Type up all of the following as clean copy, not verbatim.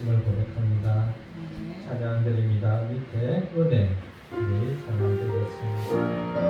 되심을 고백합니다. 찬양 드립니다. 밑에 은혜 우리 찬양 드리겠습니다.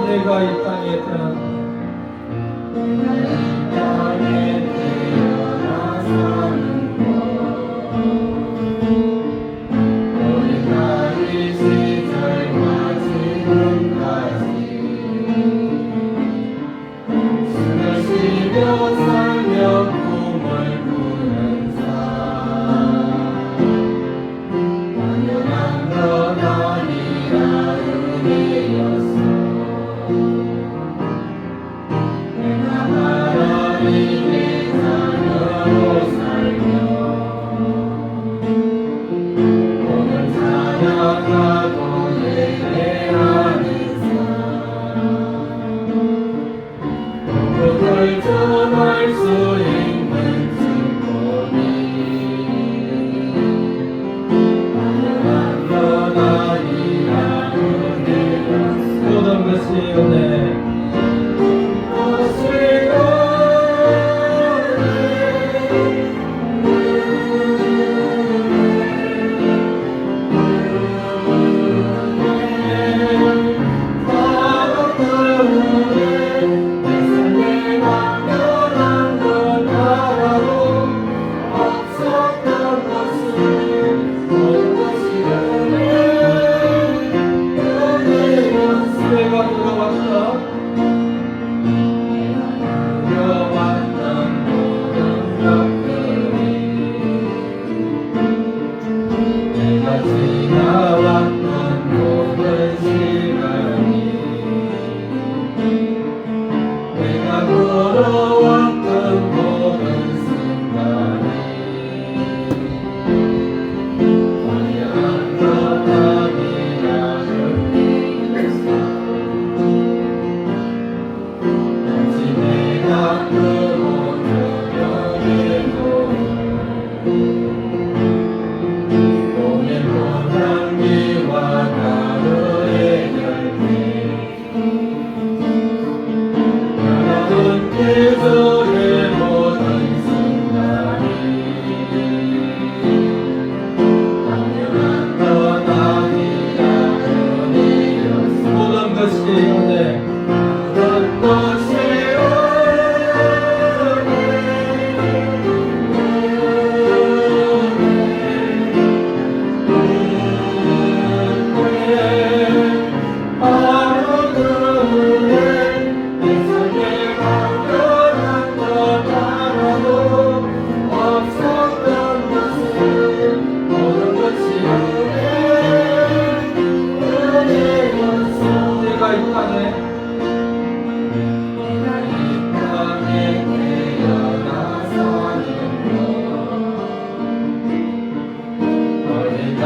내가 이 땅에 태어나서는 어린아이 시절과 지금까지 숨을 쉬며 살며 꿈을 꾸는 삶 당연한 건 아니라 은혜였어. 내가 하나님의 자녀로 살며 오늘 찬양하고 예배하는 삶 그걸 전할 수 있는 증거니 당연한 건 아니라 은혜였어. 모든 것이 은혜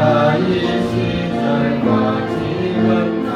나의 시절과 지금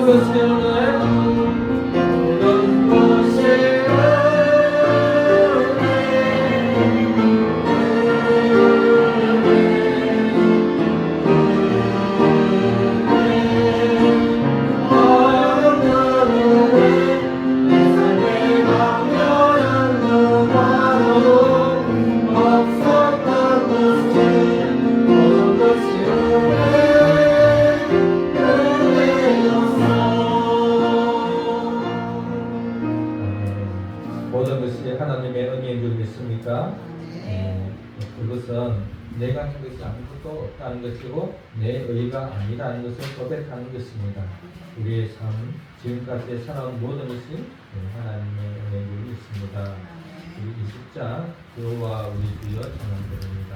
것이 은혜 모든 것이 모든 것이 하나님의 은혜인 줄 믿습니까? 그것은 내가 한 것이 아무것도 없다는 것이고 내 의가 아니라는 것을 고백하는 것입니다. 우리의 삶, 지금까지 살아온 모든 것이 하나님의 은혜인 줄 믿습니다. 우리 20장 여호와 우리 주여 찬양드립니다.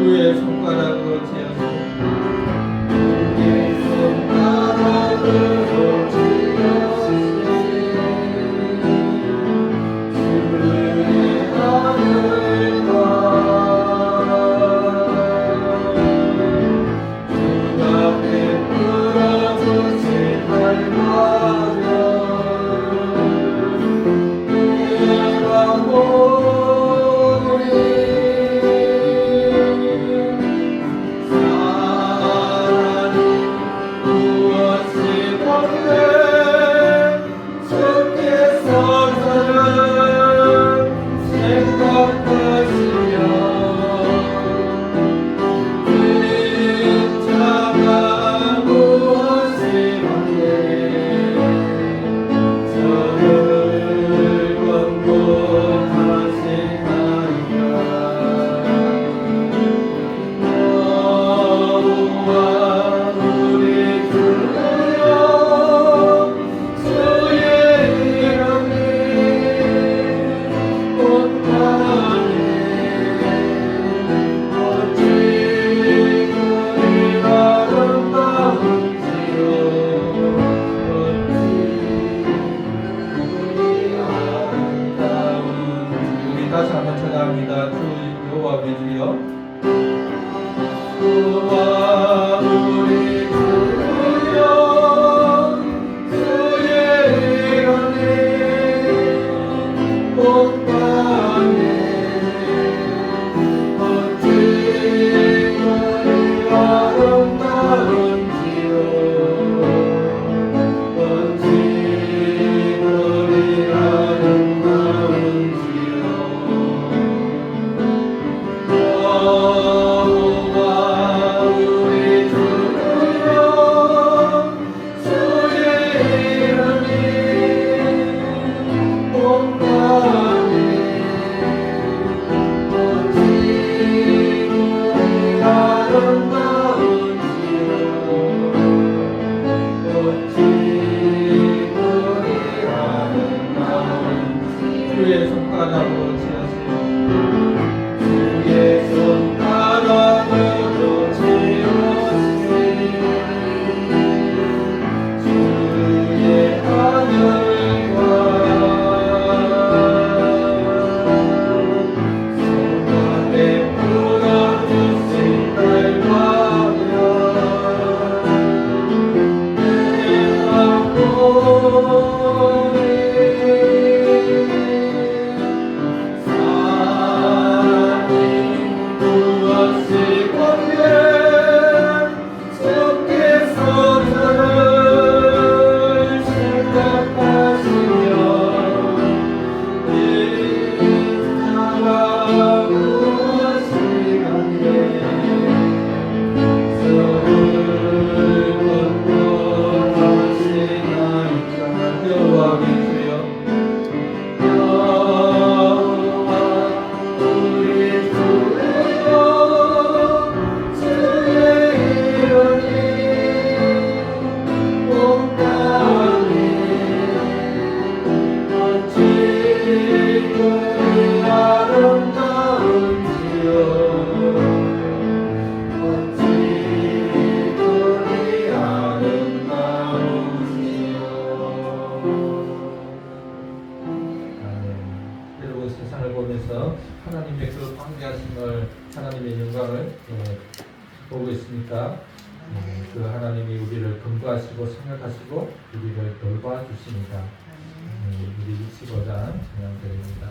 주의 손가락으로 채우시고 다시 한번 찬양합니다. 주 여호와 우리 주여 여호와 우리 주여 주의 이름이 온 땅에 어찌 그리 아름다운지요 어찌 그리 아름다운지요 여호와 우리 주여 주의 이름이 온 땅에 어찌 그리 아름다운지요 어찌 그리 아름다운지요 주의 손가락으로 채우세요. 주의 손가락으로 채우시니 주의 하늘과 손안에 풀어주신 달과며 내가 통해서 하나님의 그 광대하심을, 하나님의 영광을 보고 있으니까 그 하나님이 우리를 근거하시고 생각하시고 우리를 돌봐주십니다. 우리 25장 찬양드립니다.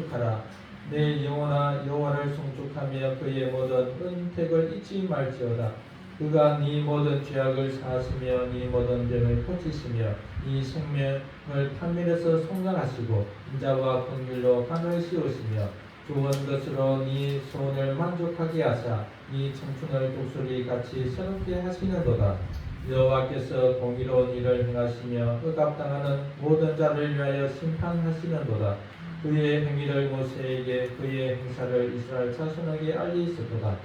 성축하라. 내 영혼아 여호와를 성축하며 그의 모든 은택을 잊지 말지어다. 그가 네 모든 죄악을 사하시며 네 모든 병을 고치시며 네 생명을 판밀에서 속량하시고 인자와 긍휼로 간을 씌우시며 좋은 것으로 네 소원을 만족하게 하사 네 청춘을 독수리같이 새롭게 하시는도다. 여호와께서 공의로운 일을 행하시며 억압당하는 모든 자를 위하여 심판하시는도다. 그의 행위를 모세에게 그의 행사를 이스라엘 자손에게 알리셨도다.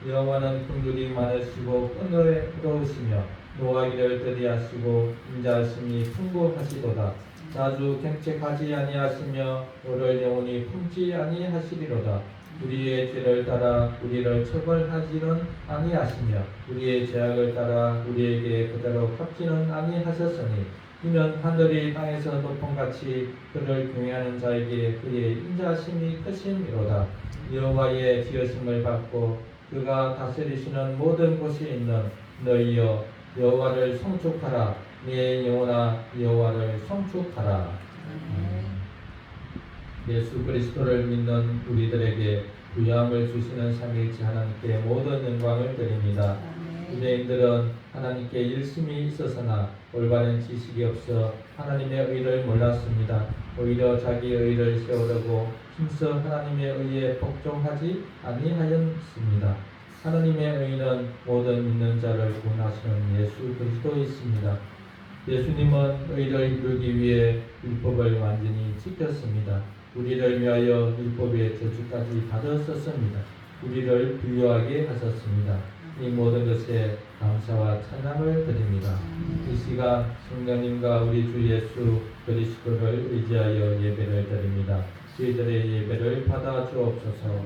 여호와는 긍휼이 많으시고 은혜로우시며 노하기를 더디하시고 인자하심이 풍부하시도다. 자주 경책하지 아니하시며 너를 영원히 품지 아니하시리로다. 우리의 죄를 따라 우리를 처벌하지는 아니하시며 우리의 죄악을 따라 우리에게 그대로 갚지는 아니하셨으니 이는 하늘이 땅에서 높음같이 그를 경외하는 자에게 그의 인자하심이 크심이로다. 여호와의 지으심을 받고 그가 다스리시는 모든 곳에 있는 너희여 여호와를 성축하라. 내 영혼아 여호와를 성축하라. 예수 그리스도를 믿는 우리들에게 부요함을 주시는 삼위일체 하나님께 모든 영광을 드립니다. 유대인들은 하나님께 일심이 있었으나 올바른 지식이 없어 하나님의 의를 몰랐습니다. 오히려 자기의 의를 세우려고 힘써 하나님의 의에 복종하지 아니하였습니다. 하나님의 의는 모든 믿는 자를 구원하시는 예수 그리스도이십니다. 예수님은 의를 이루기 위해 율법을 완전히 지켰습니다. 우리를 위하여 율법의 저주까지 받으셨습니다. 우리를 부유하게 하셨습니다. 이 모든 것에 감사와 찬양을 드립니다. 이 시간 성령님과 우리 주 예수 그리스도를 의지하여 예배를 드립니다. 저희들의 예배를 받아 주옵소서.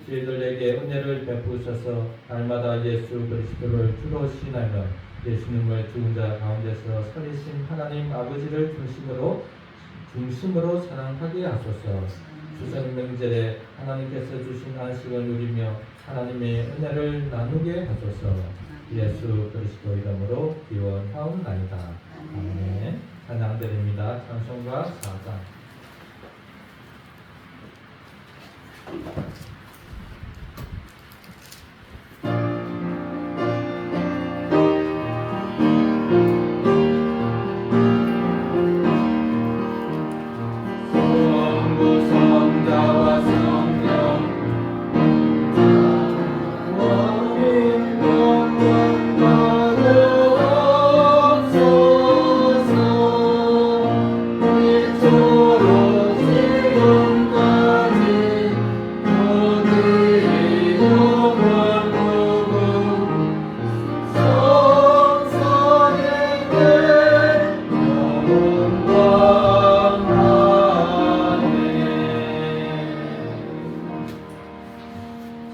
저희들에게 은혜를 베푸셔서 날마다 예수 그리스도를 주로 신하며 예수님을 죽은 자 가운데서 살리신 하나님 아버지를 중심으로 사랑하게 하소서. 추석 명절에 하나님께서 주신 안식을 누리며 하나님의 은혜를 나누게 하소서. 예수 그리스도 이름으로 기원하옵나이다. 아멘. 찬양드립니다. 찬송가 4장.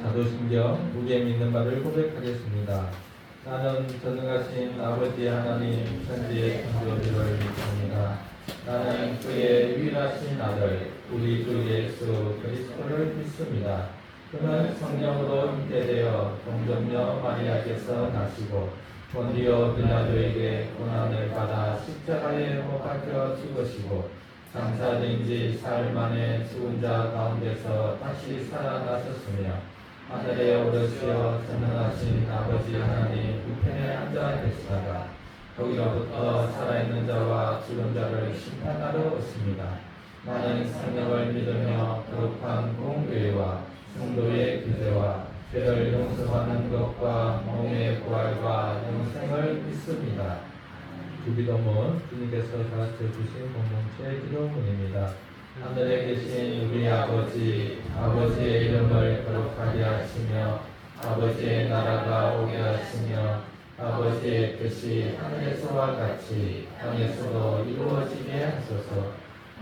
사도신경 우리의 믿는 바를 고백하겠습니다. 나는 전능하신 아버지 하나님 천지의 창조주를 믿습니다. 나는 그의 유일하신 아들 우리 주 예수 그리스도를 믿습니다. 그는 성령으로 잉태되어 동정녀 마리아께서 나시고 본디오 빌라도에게 고난을 받아 십자가에 못 박혀 죽으시고 장사된 지 사흘 만에 죽은 자 가운데서 다시 살아나셨으며 하늘에 오르시어 전능하신 아버지 하나님 우편에 앉아 계시다가 거기로부터 살아있는 자와 죽은 자를 심판하러 오십니다. 나는 성령을 믿으며 거룩한 공교회와 성도의 교제와 죄를 용서하는 것과 몸의 부활과 영생을 믿습니다. 주기도문 주님께서 가르쳐 주신 공동체 기도문입니다. 하늘에 계신 우리 아버지, 아버지의 이름을 거룩하게 하시며 아버지의 나라가 오게 하시며 아버지의 뜻이 하늘에서와 같이 땅에서도 이루어지게 하소서.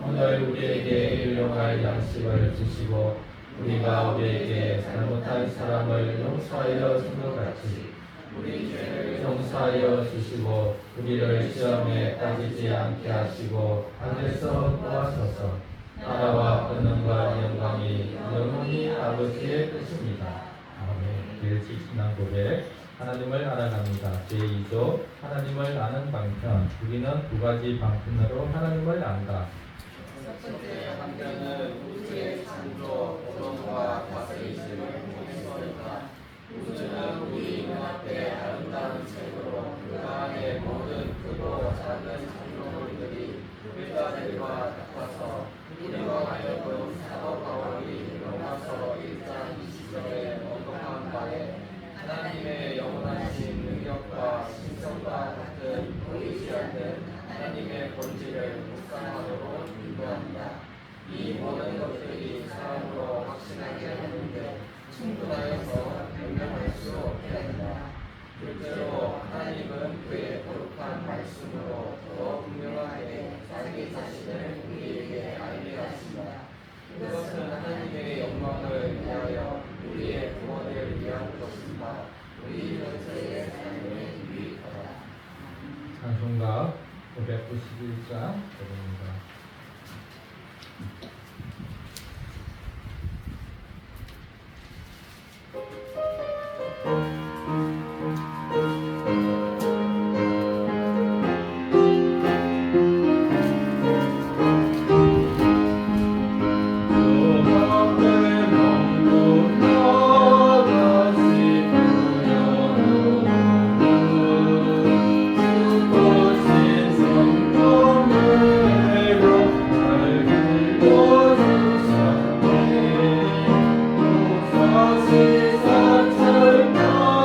오늘 우리에게 일용할 양식을 주시고 우리가 우리에게 잘못한 사람을 용서하여 준 것 같이 우리 죄를 용서하여 주시고 우리를 시험에 빠지지 않게 하시고 악에서 도와소서. 나라와 권능과 영광이 영원히 아버지의 뜻입니다. 아멘. 일찍 신앙 고백. 하나님을 알아갑니다. 제2조 하나님을 아는 방편. 우리는 두 가지 방편으로 하나님을 안다. 첫째 한편은 우주의 창조, 보존과 다스리심을 통해서이다. 우주는 우리 눈앞에 아름다운 책으로 그 안에 모든 크고 작은 창조물들이 글자들과 같아서 우리가 하여금 사도 바울이 로마서 1장 20절에 언급한 바에 하나님의 영원하신 능력과 신성과 같은 보이지 않는 하나님의 본질을 묵상하도록 인도한다. 이 모든 것들이 사람으로 확신하게 하는데 충분하여서 변명할 수 없게 한다. 둘째로 하나님은 그의 거룩한 말씀으로 더 분명하게 자기 자신을 우리에게 알게 하신다. 그것은 하나님의 영광을 위하여 우리의 구원을 위한 것이다. 우리 전체의 삶에 유익하다. 찬송가 591장 드립니다. 세상 철망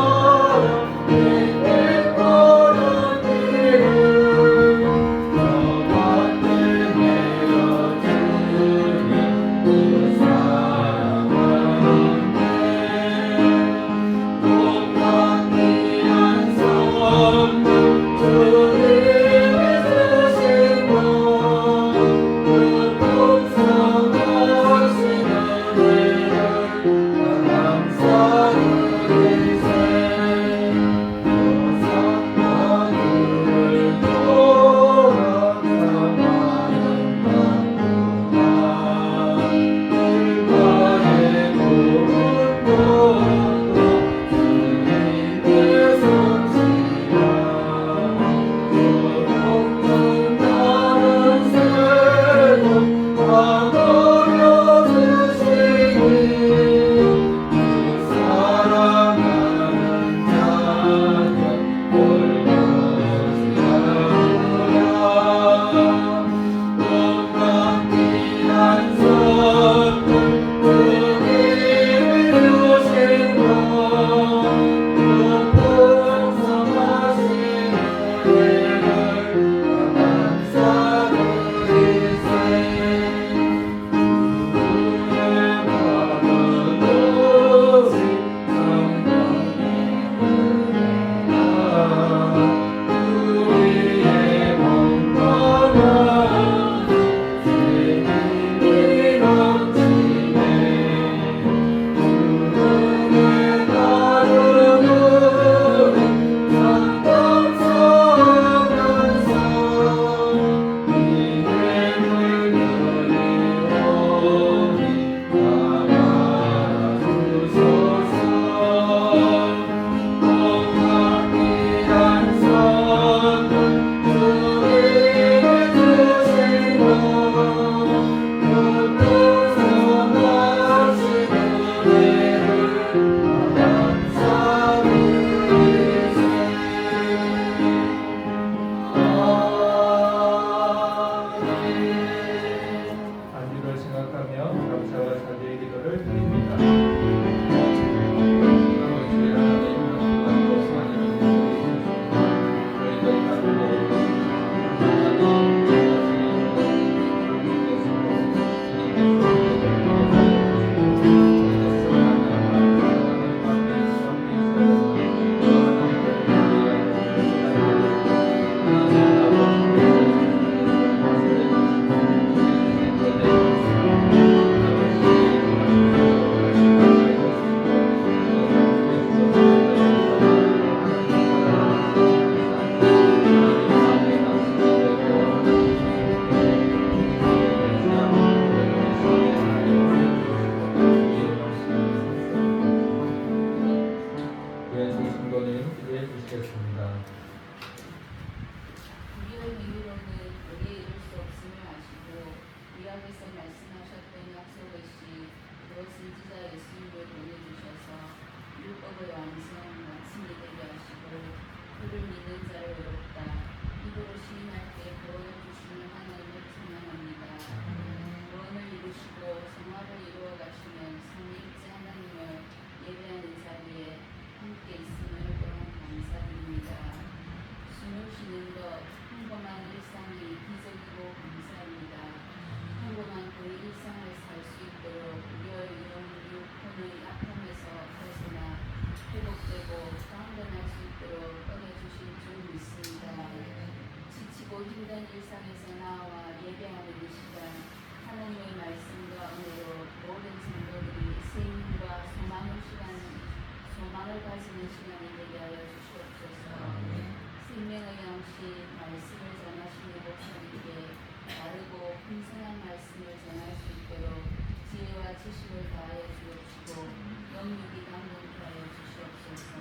자를 의롭다. 입으로 시인할 때 구원을 주시는 하나님을 찬양합니다. 구원을 이루시고 성화를 이루어 가시는 삼위일체 하나님을 예배하는 자리에 함께 있음을 또한 감사드립니다. 숨을 쉬는 것, 평범한 일상이 기적이고 감사합니다. 평범한 그 일상을 살 수 있도록 우리의 육혼의 아픔에서 벗어나 회복되고 강건할 수 있도록 꺼내주신 줄 믿습니다. 지치고 힘든 일상에서 나와 예배하는 이 시간, 하나님의 말씀과 은혜로 모든 성도들이 새 힘과 소망을 가지는 시간이 되게 하여 주시옵소서. 생명의 양식 말씀을 전하시는 목사님께 바르고 풍성한 말씀을 전할 수 있도록 지혜와 지식을 다하여 주옵시고 영육이 담론케 하여 주시옵소서.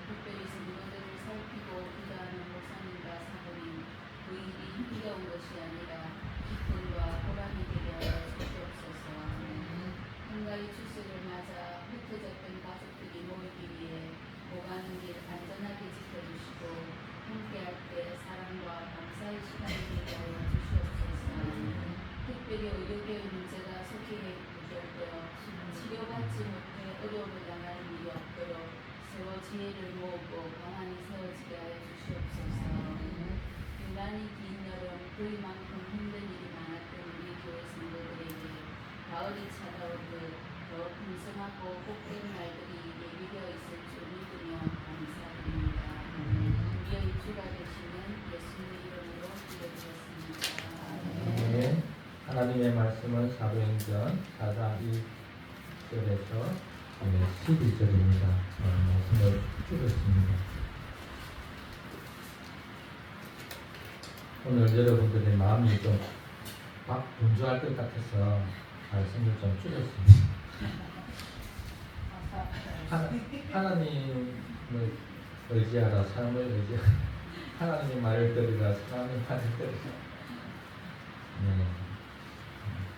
특별히 성도들을 살피고 기도하는 목사님과 사모님, 그 일이 힘겨운 것이 아니라 기쁨과 보람이 되게 하여 주시옵소서. 한가위 추석을 맞아 흩어졌던 가족들이 모이기 위해 오가는 길 안전하게 지켜주시고 함께할 때 사랑과 감사의 시간이 되게 하여 주시옵소서. 특별히 의료계의 문제가 속히 해결되어 치료받지 못해 어려움을 당할 일이 없도록 서로 지혜를 모으고 방안이 세워지게 하여 주시옵소서. 유난히 긴 여름 그이만큼 힘든 일이 많았던 우리 교회 성도들에게 가을이 찾아오듯 더 풍성하고 복된 날들이 예비되어 있을 줄 믿으며 감사드립니다. 우리의 주가 되시는 예수님 이름으로 기도드렸습니다. 네. 하나님의 말씀은 사도행전 4장 1절에서 12절입니다. 말씀을 줄였습니다. 오늘 여러분들의 마음이 좀 분주할 것 같아서 말씀을 좀 줄였습니다. 하나님을 의지하라, 사람을 의지하라. 하나님의 말을 들으라, 사람의 말을 들으라. 네.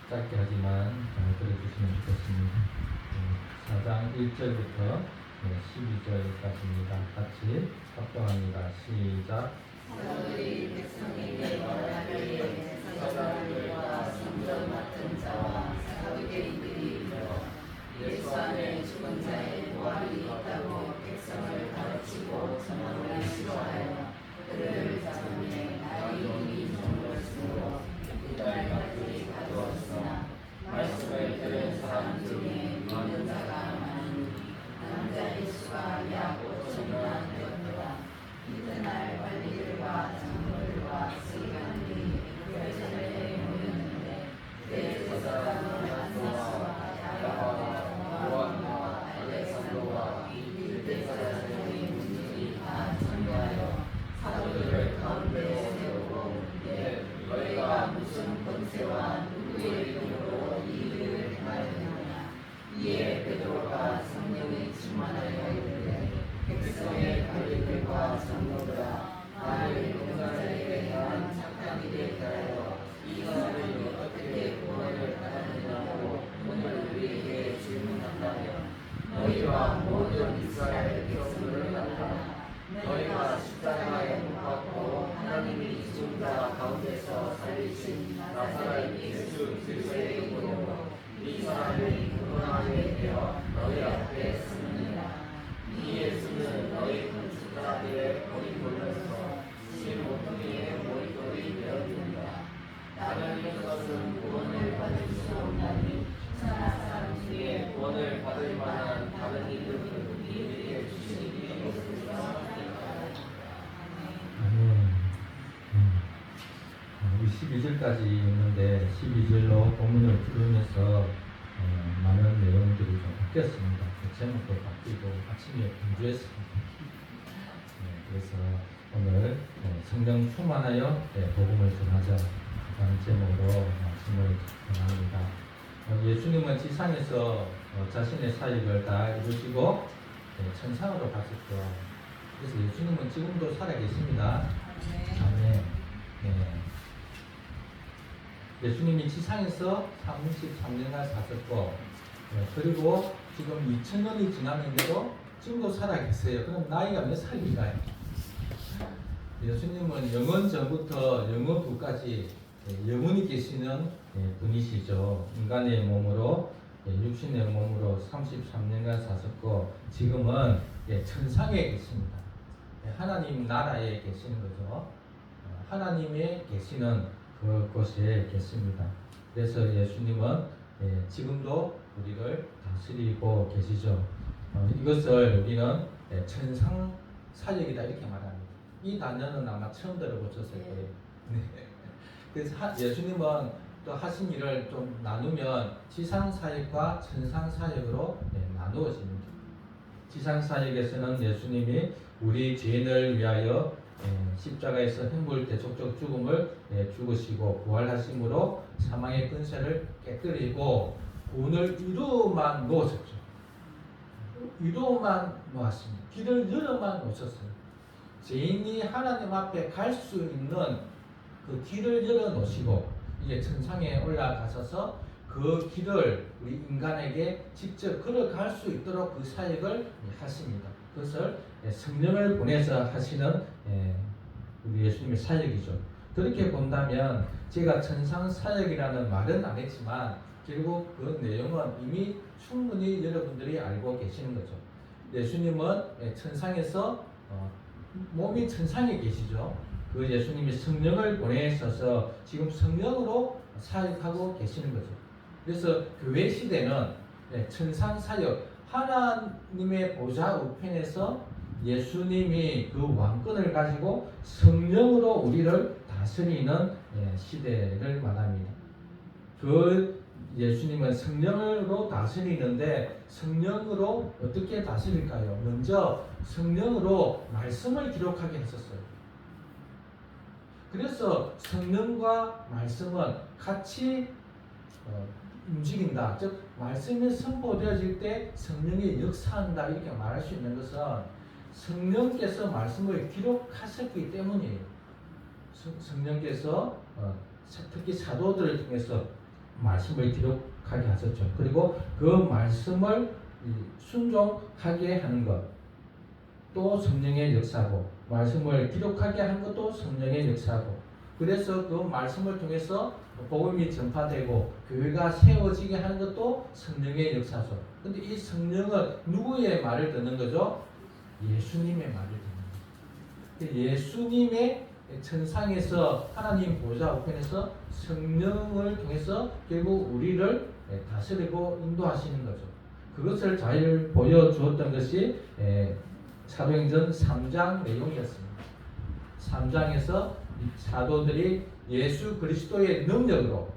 짧게 하지만 잘 들어주시면 좋겠습니다. 4장 1절부터 12절까지입니다. 같이 합동합니다. 시작. 사도들이 백성에게 말하기를 사도들과 성전 맡은 자와 사두개인들이 예수 안에 죽은 자의 부활이 있다고 백성을 가르치고 전하고 시도하여 그를 잡음에 날이 이미 저물었으므로 그날까지 가두었으나 말씀을 들은 사람 중에 믿는 자가 많으니 남자의 수가 약 5천이나 되었더라. 이튿날 관리들과 장로들과 서기관들이 결전에 모였는데 대제사장 안나스와 야고보와 요한과 알렉산더와 유대사장의 문들이 다 참여하여 사도들을 가운데에 세우고 너희가 무슨 권세와 누구의 이름으로 이 일을 행하였느냐. 이에 베드로가 성령의 충만하여 이르되 백성의 관리들과 장로들아, 나를 용사에게 행한 착한 일에 대하여 이 사람이 어떻게 구원을 받았느냐고 오늘 우리에게 질문한다면 너희와 모든 이스라엘 백성들을 알라. 너희가 십자가에 못 박고 하나님이 죽은 자 가운데서 살리신 나사렛 예수 그리스도의 이름으로 이 사람이 구원하게 되어 너희 앞에 서느니라. 이 예수는 너희 건축자들의 머리 돌려서 신 모퉁이의 머리돌이 되었느니라. 다른 이것은 구원을 받을 수 없나니 천하 사람 중에 구원을 받을 만한 다른 이름을 우리에게 주시니 없으리라. 아멘. 우리 12절까지 있는데 12절로 본문을 들으면서 많은 내용들이 좀 바뀌었습니다. 제목도 바뀌고 아침에 분주했습니다. 그래서 오늘 성령 충만하여 복음을 전하자 라는 제목으로 말씀을 전합니다. 예수님은 지상에서 자신의 사역을 다 이루시고 천상으로 가셨죠. 그래서 예수님은 지금도 살아계십니다. 아멘. 예수님이 지상에서 33년간 사셨고 그리고 지금 2000년이 지났는데도 지금도 살아계세요. 그럼 나이가 몇 살인가요? 예수님은 영원 전부터 영원 후까지 영원히 계시는 분이시죠. 인간의 몸으로 육신의 몸으로 33년간 사셨고 지금은 천상에 계십니다. 하나님 나라에 계시는 거죠. 하나님의 계시는 그곳에 계십니다. 그래서 예수님은 지금도 우리를 다스리고 계시죠. 이것을 우리는 천상 사역이다 이렇게 말합니다. 이 단어는 아마 처음 들어보셨을 거예요. 네. 그래서 예수님은 또 하신 일을 좀 나누면 지상 사역과 천상 사역으로 나누어집니다. 지상 사역에서는 예수님이 우리 죄인을 위하여 십자가에서 행불 대속적 죽음을 죽으시고 부활하심으로 사망의 근세를 깨뜨리고 구원을 이루어만 놓으셨죠. 이루어만 놓았습니다. 길을 열어만 놓으셨어요. 죄인이 하나님 앞에 갈 수 있는 그 길을 열어 놓으시고 이제 천상에 올라가셔서 그 길을 우리 인간에게 직접 걸어갈 수 있도록 그 사역을 하십니다. 그것을 성령을 보내서 하시는 우리 예수님의 사역이죠. 그렇게 본다면 제가 천상 사역이라는 말은 안 했지만 결국 그 내용은 이미 충분히 여러분들이 알고 계시는 거죠. 예수님은 천상에서 몸이 천상에 계시죠. 그 예수님이 성령을 보내셔서 지금 성령으로 사역하고 계시는 거죠. 그래서 교회 시대는 천상 사역, 하나님의 보좌 우편에서 예수님이 그 왕권을 가지고 성령으로 우리를 다스리는 시대를 말합니다. 그 예수님은 성령으로 다스리는데 성령으로 어떻게 다스릴까요? 먼저 성령으로 말씀을 기록하게 했었어요. 그래서 성령과 말씀은 같이 움직인다. 즉 말씀이 선포되어질 때 성령이 역사한다 이렇게 말할 수 있는 것은 성령께서 말씀을 기록하셨기 때문이에요. 성령께서 특히 사도들을 통해서 말씀을 기록하게 하셨죠. 그리고 그 말씀을 순종하게 하는 것, 또 성령의 역사고, 말씀을 기록하게 하는 것도 성령의 역사고, 그래서 그 말씀을 통해서 복음이 전파되고 교회가 세워지게 하는 것도 성령의 역사죠. 근데 이 성령은 누구의 말을 듣는 거죠? 예수님의 말을 듣는 거죠. 예수님의 천상에서 하나님 보좌 우편에서 성령을 통해서 결국 우리를 다스리고 인도하시는 거죠. 그것을 잘 보여주었던 것이 사도행전 3장 내용이었습니다. 3장에서 사도들이 예수 그리스도의 능력으로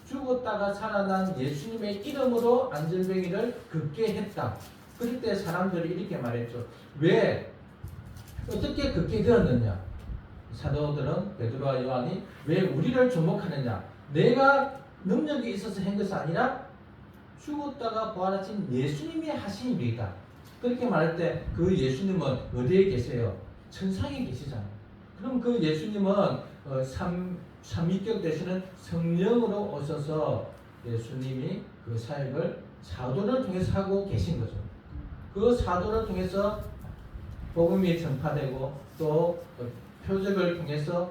죽었다가 살아난 예수님의 이름으로 안전병이를 걷게 했다. 그럴 때 사람들이 이렇게 말했죠. 왜? 어떻게 걷게 되었느냐? 사도들은 베드로와 요한이 왜 우리를 주목하느냐? 내가 능력이 있어서 한 것이 아니라 죽었다가 부활하신 예수님이 하신 일이다. 그렇게 말할 때 그 예수님은 어디에 계세요? 천상에 계시잖아요. 그럼 그 예수님은 삼위격 되시는 성령으로 오셔서 예수님이 그 사역을 사도를 통해서 하고 계신 거죠. 그 사도를 통해서 복음이 전파되고 또 표적을 통해서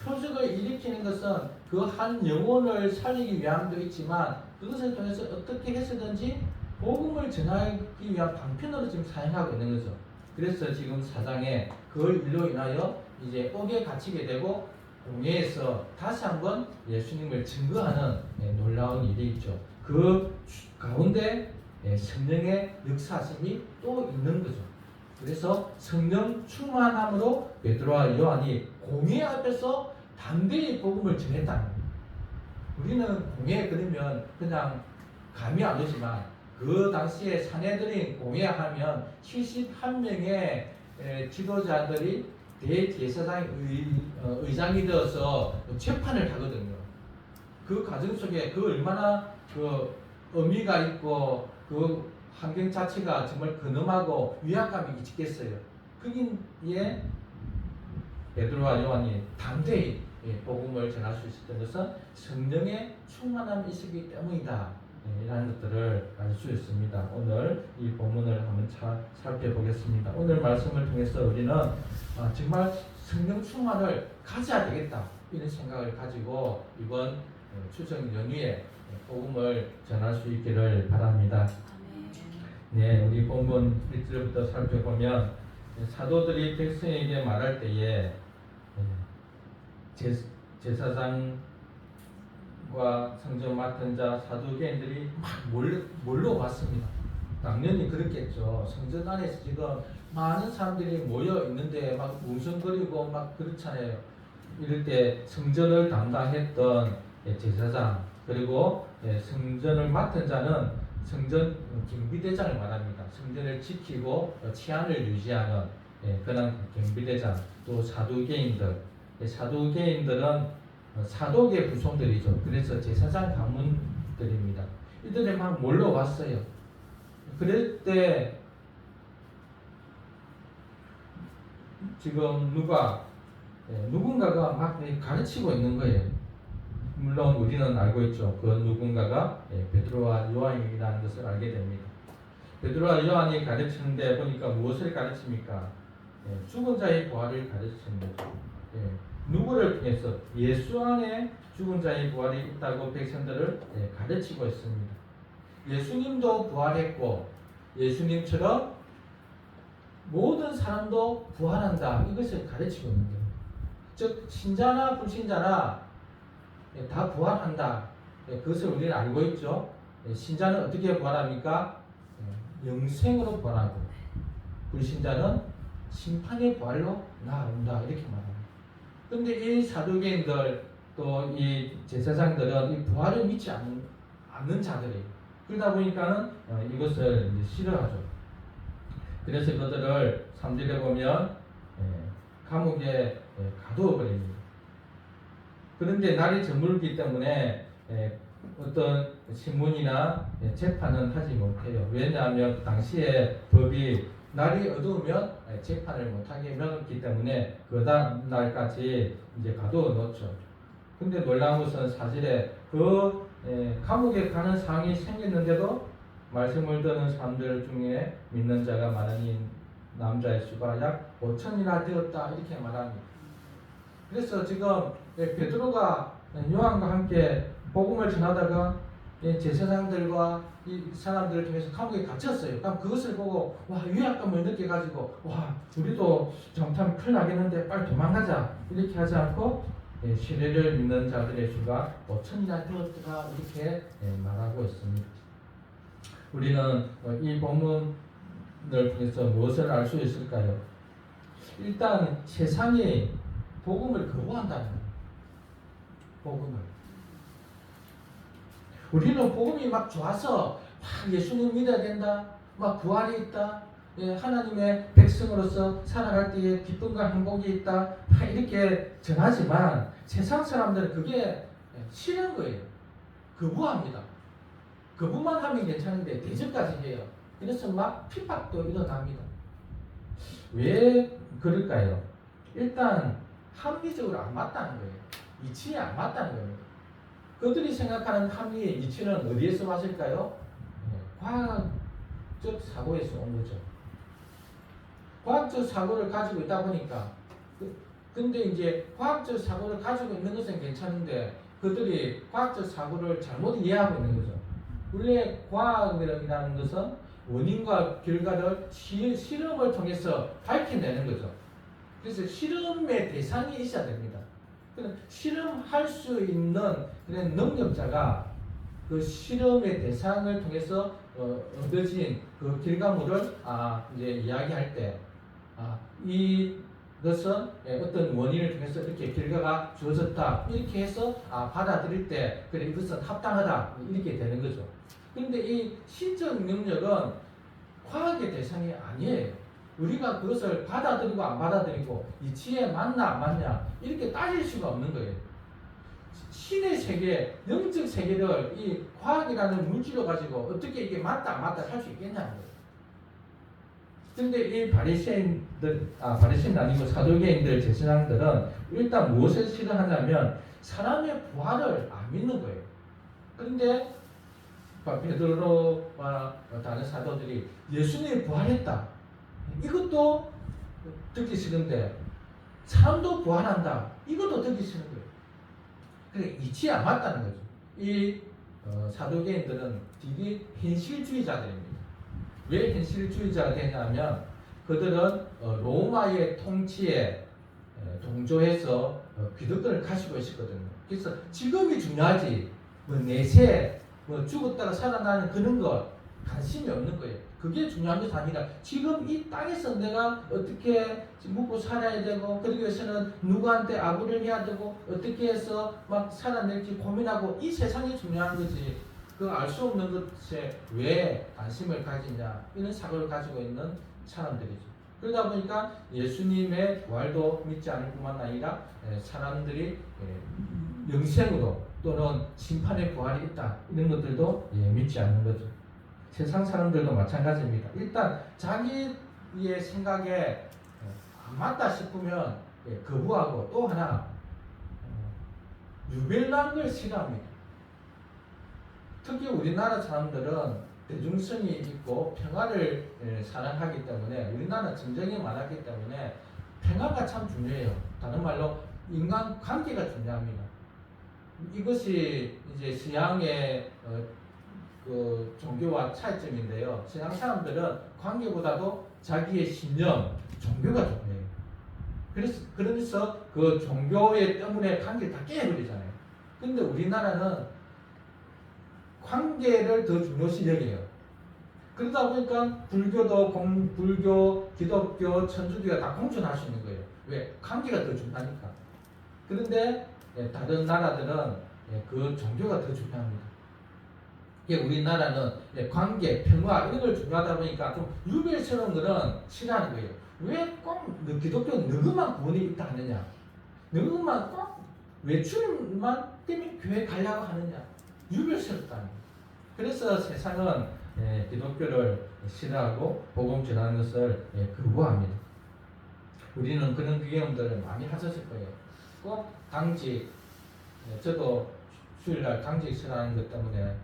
표적을 일으키는 것은 그 한 영혼을 살리기 위함도 있지만 그것을 통해서 어떻게 해서든지 복음을 전하기 위한 방편으로 지금 사용하고 있는 거죠. 그래서 지금 4장에 그 일로 인하여 이제 옥에 갇히게 되고 공회에서 다시 한번 예수님을 증거하는 놀라운 일이 있죠. 그 가운데 성령의 역사심이 또 있는 거죠. 그래서 성령 충만함으로 베드로와 요한이 공회 앞에서 담대히 복음을 전했다는 거예요. 우리는 공회 그러면 그냥 감이 안 오지만 그 당시에 산헤드린 공회하면 71명의 지도자들이 대제사장의 의장이 되어서 재판을 하거든요. 그 과정 속에 그 얼마나 그 의미가 있고 그 환경 자체가 정말 근엄하고 위압감이 있겠어요. 거기에 베드로와 요한이 담대히 복음을 전할 수 있었던 것은 성령의 충만함이 있었기 때문이다. 이라는 것들을 알 수 있습니다. 오늘 이 본문을 한번 살펴보겠습니다. 오늘 말씀을 통해서 우리는 정말 성령 충만을 가져야 되겠다 이런 생각을 가지고 이번 추석 연휴에 복음을 전할 수 있기를 바랍니다. 네, 우리 본문 1절부터 살펴보면 사도들이 백성에게 말할 때에 제사장과 성전 맡은 자 사두개인들이 막 몰려왔습니다. 당연히 그렇겠죠. 성전 안에서 지금 많은 사람들이 모여 있는데 막 웅성거리고 막 그렇잖아요. 이럴 때 성전을 담당했던 제사장 그리고 성전을 맡은 자는 성전 경비대장을 말합니다. 성전을 지키고 치안을 유지하는 그런 경비대장, 또 사두개인들. 사두개인들은 사독의 부속들이죠. 그래서 제사장 가문들입니다. 이들이 막 몰려왔어요. 그럴 때 지금 누군가가 막 가르치고 있는 거예요. 물론 우리는 알고 있죠. 그 누군가가 베드로와 요한이라는 것을 알게 됩니다. 베드로와 요한이 가르치는데 보니까 무엇을 가르칩니까? 죽은 자의 부활을 가르치는 거죠. 누구를 통해서? 예수 안에 죽은 자의 부활이 있다고 백성들을 가르치고 있습니다. 예수님도 부활했고 예수님처럼 모든 사람도 부활한다. 이것을 가르치고 있는 거예요. 즉 신자나 불신자나 다 부활한다. 그것을 우리는 알고 있죠. 신자는 어떻게 부활합니까? 영생으로 부활하고 불신자는 심판의 부활로 나아온다. 이렇게 말합니다. 그런데 이 사두개인들 또 이 제사장들은 이 부활을 믿지 않는 자들이에요. 그러다 보니까는 이것을 이제 싫어하죠. 그래서 그들을 3절에 보면 감옥에 가두어 버립니다. 그런데 날이 저물기 때문에 어떤 신문이나 재판은 하지 못해요. 왜냐하면 그 당시에 법이 날이 어두우면 재판을 못하게 막았기 때문에 그 다음 날까지 이제 가두어 놓죠. 근데 놀라운 것은 사실에 그 감옥에 가는 상황이 생겼는데도 말씀을 듣는 사람들 중에 믿는 자가 많으니 남자의 수가 약 5천이나 되었다 이렇게 말합니다. 그래서 지금 베드로가 요한과 함께 복음을 전하다가 제사장들과 이 사람들을 통해서 감옥에 갇혔어요. 그럼 그것을 보고 와 위압감을 느껴가지고 와 우리도 잘못하면 큰일 나겠는데 빨리 도망가자 이렇게 하지 않고 시대를 믿는 자들의 수가 5천이나 되었더라 이렇게 말하고 있습니다. 우리는 이 본문을 통해서 무엇을 알 수 있을까요? 일단 세상이 복음을 거부한다는 거예요. 복음을. 우리는 복음이 막 좋아서 막 예수님 믿어야 된다. 막 부활이 있다. 하나님의 백성으로서 살아갈 때에 기쁨과 행복이 있다. 막 이렇게 전하지만 세상 사람들은 그게 싫은 거예요. 거부합니다. 거부만 하면 괜찮은데 대접까지 해요. 그래서 막 핍박도 일어납니다. 왜 그럴까요? 일단 합리적으로 안 맞다는 거예요. 이치에 안 맞다는 거예요. 그들이 생각하는 합리의 이치는 어디에서 맞을까요? 과학적 사고에서 온 거죠. 과학적 사고를 가지고 있다 보니까 근데 이제 과학적 사고를 가지고 있는 것은 괜찮은데 그들이 과학적 사고를 잘못 이해하고 있는 거죠. 원래 과학이라는 것은 원인과 결과를 실험을 통해서 밝혀내는 거죠. 그래서 실험의 대상이 있어야 됩니다. 실험할 수 있는 그런 능력자가 그 실험의 대상을 통해서 얻어진 그 결과물을 이제 이야기할 때 이것은 어떤 원인을 통해서 이렇게 결과가 주어졌다 이렇게 해서 받아들일 때 그래 이것은 합당하다 이렇게 되는 거죠. 그런데 이 신적 능력은 과학의 대상이 아니에요. 우리가 그것을 받아들이고 안 받아들이고 이치에 맞나 안 맞냐 이렇게 따질 수가 없는 거예요. 신의 세계, 영적 세계를 이 과학이라는 물질로 가지고 어떻게 이게 맞다 안 맞다 할 수 있겠냐는 거예요. 그런데 이 바리새인들, 바리새인 아니고 사두개인들, 제사장들은 일단 무엇을 싫어하냐면 사람의 부활을 안 믿는 거예요. 그런데 베드로와 다른 사도들이 예수님이 부활했다. 이것도 듣기 싫은데 사람도 부활한다. 이것도 듣기 싫은 거예요. 그러니까 이치에 안 맞다는 거죠. 이 사도계인들은 되게 현실주의자들입니다. 왜 현실주의자가 되냐면 그들은 로마의 통치에 동조해서 기득권을 가지고 있었거든요. 그래서 지금이 중요하지 뭐 내세 뭐 죽었다가 살아나는 그런 것 관심이 없는 거예요. 그게 중요한 것이 아니라 지금 이 땅에서 내가 어떻게 먹고 살아야 되고 그러기 위해서는 누구한테 아부를 해야 되고 어떻게 해서 막 살아낼지 고민하고 이 세상이 중요한 거지. 그 알 수 없는 것에 왜 관심을 가지냐 이런 사고를 가지고 있는 사람들이죠. 그러다 보니까 예수님의 부활도 믿지 않을 뿐만 아니라 사람들이 영생으로 또는 심판의 부활이 있다 이런 것들도 믿지 않는 거죠. 세상 사람들도 마찬가지입니다. 일단 자기의 생각에 안 맞다 싶으면 거부하고 또 하나 유별난 걸 싫어합니다. 특히 우리나라 사람들은 대중성이 있고 평화를 사랑하기 때문에 우리나라는 전쟁이 많았기 때문에 평화가 참 중요해요. 다른 말로 인간 관계가 중요합니다. 이것이 이제 서양의 그 종교와 차이점인데요. 서양 사람들은 관계보다도 자기의 신념, 종교가 중요해요. 그래서 그 종교의 때문에 관계를 다 깨버리잖아요. 근데 우리나라는 관계를 더 중요시 여겨요. 그러다 보니까 불교, 기독교, 천주교가 다 공존할 수 있는 거예요. 왜? 관계가 더 중요하니까. 그런데 다른 나라들은 그 종교가 더 중요합니다. 우리나라는 관계, 평화 이런 걸 중요하다 보니까 좀 유별스러운 거는 싫어하는 거예요. 왜 꼭 기독교는 너희만 구원이 있다 하느냐? 너희만 꼭 외출만 때문에 교회 가려고 하느냐? 유별스럽다는 거예요. 그래서 세상은 기독교를 싫어하고 복음 전하는 것을 거부합니다. 우리는 그런 경험들을 많이 하셨을 거예요. 꼭 당직, 저도 주일날 당직 싫어하는 것 때문에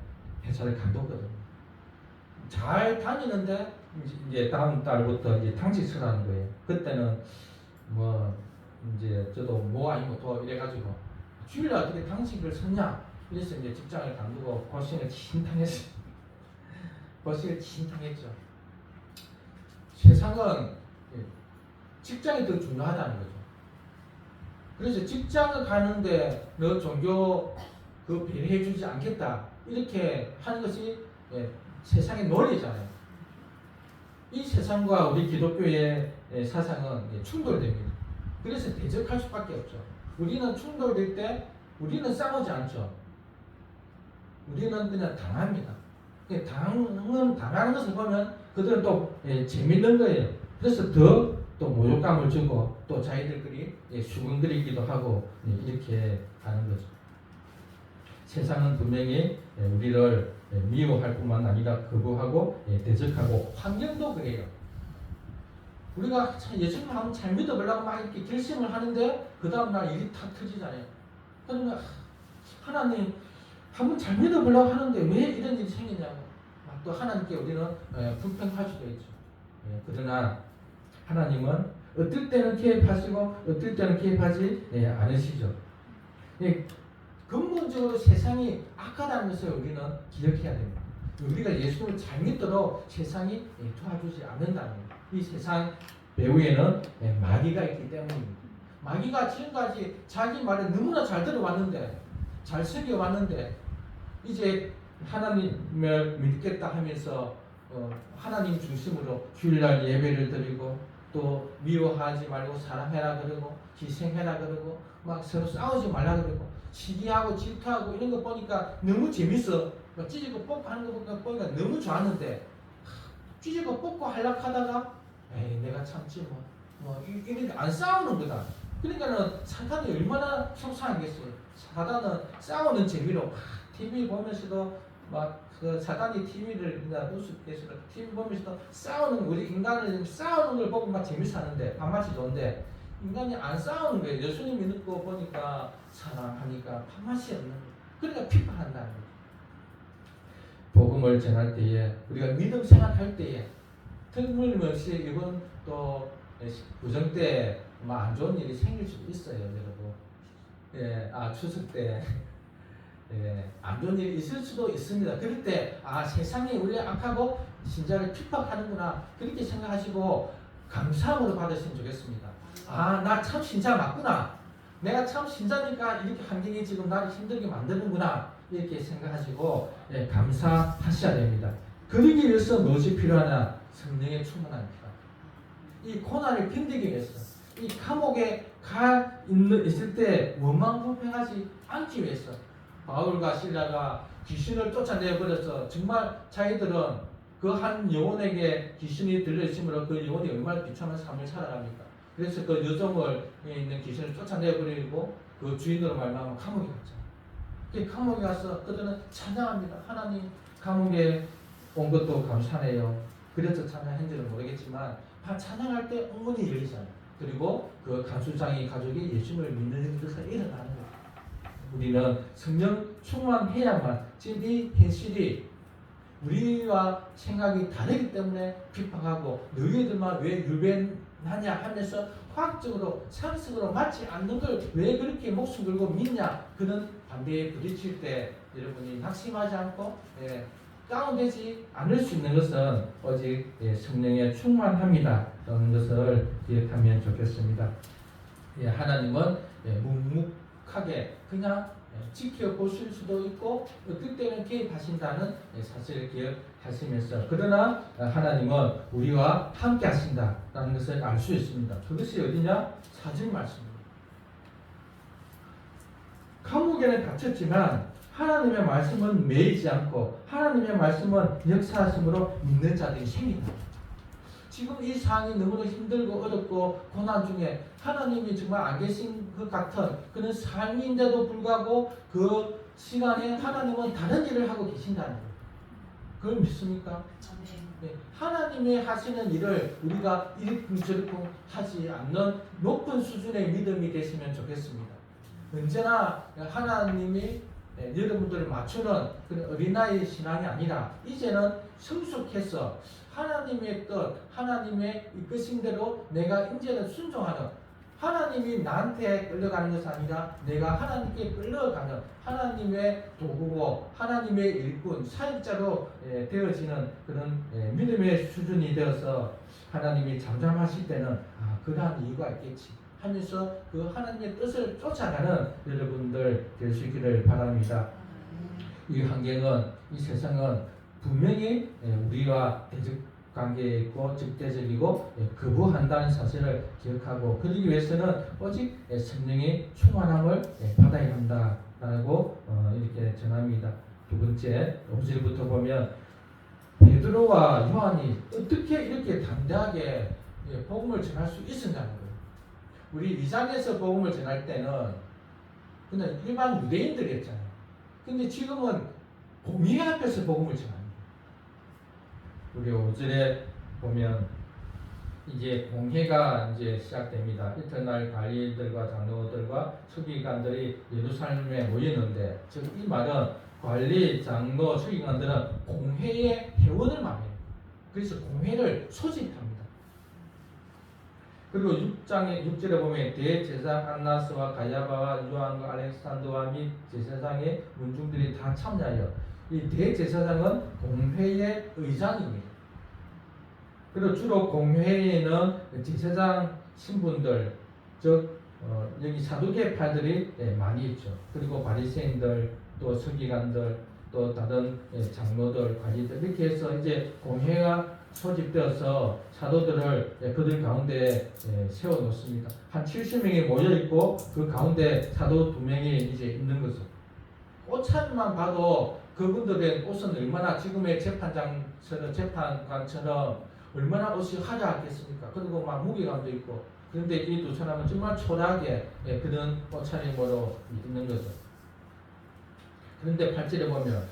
회사를 간뒀거든요. 잘 다니는데 이제 다음 달부터 이제 당직 싫어하는 거예요. 그때는 뭐 이제 저도 뭐 아니면 더 이래가지고 주일날 어떻게 당직을 섰냐 이래서 이제 직장을 간두고 고생을 진탕했어요. 고생을 진탕했죠. 세상은 직장이 더 중요하다는 거죠. 그래서 직장을 가는데 너 종교 그 배려해주지 않겠다 이렇게 하는 것이 세상의 논리잖아요. 이 세상과 우리 기독교의 사상은 충돌됩니다. 그래서 대적할 수밖에 없죠. 우리는 충돌될 때 우리는 싸우지 않죠. 우리는 그냥 당합니다. 당하는 것을 보면 그들은 또 재밌는 거예요. 그래서 더 또 모욕감을 주고 또 자기들끼리 수군거리기도 하고 이렇게 하는 거죠. 세상은 분명히 우리를 미워할 뿐만 아니라 거부하고 대적하고 환경도 그래요. 우리가 예수님 한번 잘 믿어보려고 막 이렇게 결심을 하는데 그 다음날 일이 탁 터지잖아요. 그러면 하나님 한번 잘 믿어보려고 하는데 왜 이런 일이 생기냐고 또 하나님께 우리는 불평할 수도 있죠. 그러나 하나님은 어떨 때는 개입하시고 어떨 때는 개입하지 않으시죠. 근본적으로 세상이 악하다는 것을 우리는 기억해야 됩니다. 우리가 예수님을 잘 믿도록 세상이 도와주지 않는다는 거예요. 이 세상 배후에는 마귀가 있기 때문입니다. 마귀가 지금까지 자기 말을 너무나 잘 들어왔는데 잘 새겨왔는데 이제 하나님을 믿겠다 하면서 하나님 중심으로 주일날 예배를 드리고 또 미워하지 말고 사랑해라 그러고 희생해라 그러고 막 서로 싸우지 말라 그러고 시기하고 질투하고 이런 거 보니까 너무 재밌어. 막 찢고 뽑고 하는 거 보니까 너무 좋았는데 찢고 뽑고 하려고 하다가 에이 내가 참지 뭐 이렇게 안 싸우는 거다. 그러니까는 사탄이 얼마나 속상하겠어요. 사탄은 싸우는 재미로 TV 보면서도 막 그 사탄이 TV를 그냥 우습게서 TV 보면서도 싸우는 우리 인간을 싸우는 걸 보고 막 재밌어하는데 밥맛이 좋은데 인간이 안 싸우는 거예요. 예수님 믿고 보니까 사랑하니까 밥맛이 없는 거예요. 그러니까 비판한다는 거예요. 복음을 전할 때에 우리가 믿음 생활할 때에 틀림없이 이번 또 구정 때 안 좋은 일이 생길 수도 있어요, 여러분. 예, 추석 때 안 좋은 일이 있을 수도 있습니다. 그럴 때 세상이 원래 악하고 신자를 핍박하는구나 그렇게 생각하시고 감사함으로 받으시면 좋겠습니다. 나 참 신자 맞구나. 내가 참 신자니까 이렇게 환경이 지금 나를 힘들게 만드는구나 이렇게 생각하시고 감사하셔야 됩니다. 그러기 위해서 무엇이 필요하나? 성령의 충만합니다. 이 고난을 견디기 위해서 이 감옥에 있을 때 원망불평하지 않기 위해서 바울과 실라가 귀신을 쫓아내 버려서 정말 자기들은 그 한 영혼에게 귀신이 들려있으므로 그 영혼이 얼마나 비참한 삶을 살아갑니까? 그래서 그 여종을 있는 귀신을 쫓아내 버리고 그 주인으로 말미암아 감옥에 갔잖아요. 그 감옥에 가서 그들은 찬양합니다. 하나님 감옥에 온 것도 감사해요. 그래서 찬양했는지는 모르겠지만 찬양할 때 엉문이 열리잖아요. 그리고 그 간수장이 가족이 예수님을 믿는 일들에서 일어나는 거예요. 우리는 성령 충만해야만 지금 이 현실이 우리와 생각이 다르기 때문에 비판하고 너희들만 왜 유배하냐 하면서 과학적으로 상식으로 맞지 않는 걸 왜 그렇게 목숨 걸고 믿냐 그런 반대에 부딪힐 때 여러분이 낙심하지 않고 다운되지 않을 수 있는 것은 오직 성령의 충만함이다 라는 것을 기억하면 좋겠습니다. 하나님은 묵묵하게 그냥 지켜보실 수도 있고 어떨 때는 개입하신다는 사실을 기억하시면서 그러나 하나님은 우리와 함께 하신다라는 것을 알 수 있습니다. 그것이 어디냐? 사절 말씀입니다. 감옥에는 갇혔지만 하나님의 말씀은 매이지 않고 하나님의 말씀은 역사하심으로 믿는 자들이 생긴다. 지금 이 상황이 너무나 힘들고 어렵고 고난 중에 하나님이 정말 안 계신 것 같은 그런 삶인데도 불구하고 그 시간에 하나님은 다른 일을 하고 계신다는 거예요. 그걸 믿습니까? 네. 하나님이 하시는 일을 우리가 이렇게 저렇게 하지 않는 높은 수준의 믿음이 되시면 좋겠습니다. 언제나 하나님이 여러분들을 맞추는 그런 어린아이 신앙이 아니라 이제는 성숙해서 하나님의 뜻, 하나님의 이끄신 대로 내가 이제는 순종하는 하나님이 나한테 끌려가는 것이 아니라 내가 하나님께 끌려가는 하나님의 도구고 하나님의 일꾼, 사역자로 되어지는 그런 믿음의 수준이 되어서 하나님이 잠잠하실 때는 그러한 이유가 있겠지 하면서 그 하나님의 뜻을 쫓아가는 여러분들 될 수 있기를 바랍니다. 이 환경은 이 세상은 분명히 우리와 대적관계에 있고 적대적이고 거부한다는 사실을 기억하고 그러기 위해서는 오직 성령의 충만함을 받아야 한다라고 이렇게 전합니다. 두 번째 5절부터 보면 베드로와 요한이 어떻게 이렇게 담대하게 복음을 전할 수 있었냐는 거예요. 우리 2장에서 복음을 전할 때는 그냥 일반 유대인들이었잖아요. 근데 지금은 공회 앞에서 복음을 전합니다. 우리 5절에 보면 이제 공회가 이제 시작됩니다. 이튿날 관리들과 장로들과 서기관들이 예루살렘에 모였는데 이 말은 관리, 장로, 서기관들은 공회의 회원을 말해요. 그래서 공회를 소집합니다. 그리고 6절에 보면 대제사장 안나스와 가야바와 요한과 알렉산더와 및 제사장의 문중들이 다 참여하여 이 대제사장은 공회의 의장입니다. 그리고 주로 공회에는 제사장 신분들 즉 여기 사두개파들이 많이 있죠. 그리고 바리새인들 또 서기관들 또 다른 장로들 관리들 이렇게 해서 이제 공회가 소집되어서 사도들을 그들 가운데 세워놓습니다. 한 70명이 모여있고 그 가운데 사도 2명이 이제 있는 거죠. 옷차림만 봐도 그분들의 옷은 얼마나 지금의 재판관처럼 얼마나 옷이 화려하겠습니까? 그리고 막 무게감도 있고 그런데 이 두 사람은 정말 초라하게 그런 옷차림으로 있는 거죠. 그런데 8절에 보면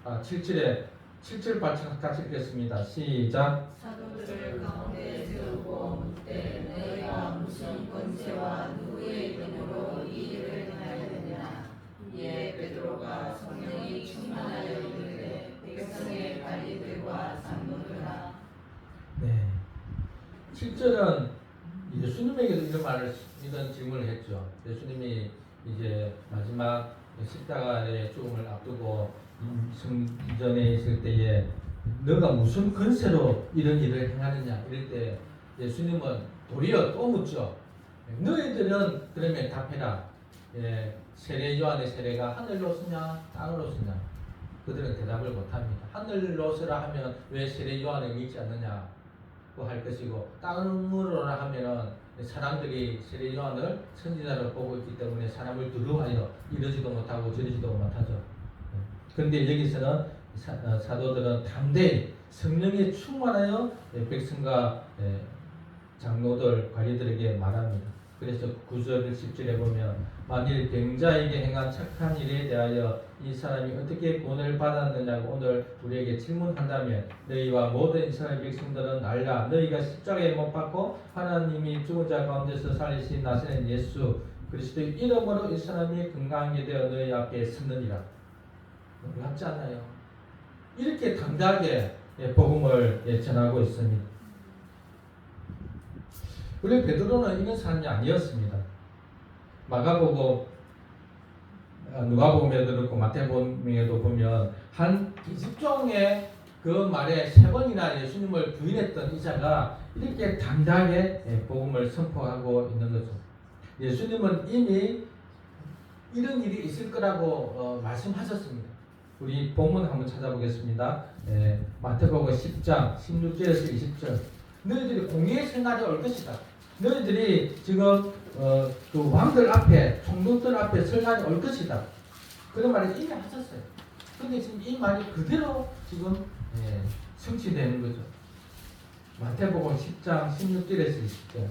7절 같이 읽겠습니다. 시작. 사도들 가운데 세우고 묻되 너희가 무슨 권세와 누구의 이름으로 이 일을 행하였느냐. 이에 베드로가 성령이 충만하여 이르되 백성의 관리들과 장로들아. 네. 7절은 예수님에게도 이런 질문을 했죠. 예수님이 이제 마지막 십자가의 죽음을 앞두고 성전에 있을 때에 너가 무슨 권세로 이런 일을 행하느냐 이럴 때 예수님은 도리어 또 묻죠. 너희들은 그러면 답해라. 세례 요한의 세례가 하늘로서냐 땅으로서냐. 그들은 대답을 못합니다. 하늘로서라 하면 왜 세례 요한을 믿지 않느냐 고 할 것이고, 땅으로라 하면은 사람들이 세례 요한을 선지자로 보고 있기 때문에 사람을 두려워하여 이러지도 못하고 저러지도 못하죠. 그런데 여기서는 사도들은 담대히 성령에 충만하여 백성과 장로들, 관리들에게 말합니다. 그래서 9절, 10절에 보면 만일 병자에게 행한 착한 일에 대하여 이 사람이 어떻게 구원을 받았느냐고 오늘 우리에게 질문한다면 너희와 모든 이스라엘 백성들은 알라. 너희가 십자가에 못 박고 하나님이 죽은 자 가운데서 살리신 나사렛 예수 그리스도의 이름으로 이 사람이 건강하게 되어 너희 앞에 섰느니라. 놀랍지 않나요? 이렇게 당당하게 복음을 전하고 있습니다. 우리 베드로는 이런 사람이 아니었습니다. 마가복음, 누가복음에도 그렇고 마태복음에도 보면 한 기집종의 그 말에 3번이나 예수님을 부인했던 이자가 이렇게 당당하게 복음을 선포하고 있는 거죠. 예수님은 이미 이런 일이 있을 거라고 말씀하셨습니다. 우리 본문 한번 찾아보겠습니다. 마태복음 10장 16절에서 20절. 너희들이 공의의 생활이 올 것이다. 너희들이 지금 그 왕들 앞에, 총독들 앞에 설날이 올 것이다. 그런 말을 이미 하셨어요. 근데 지금 이 말이 그대로 지금 성취되는 거죠. 마태복음 10장 16절에서 20절.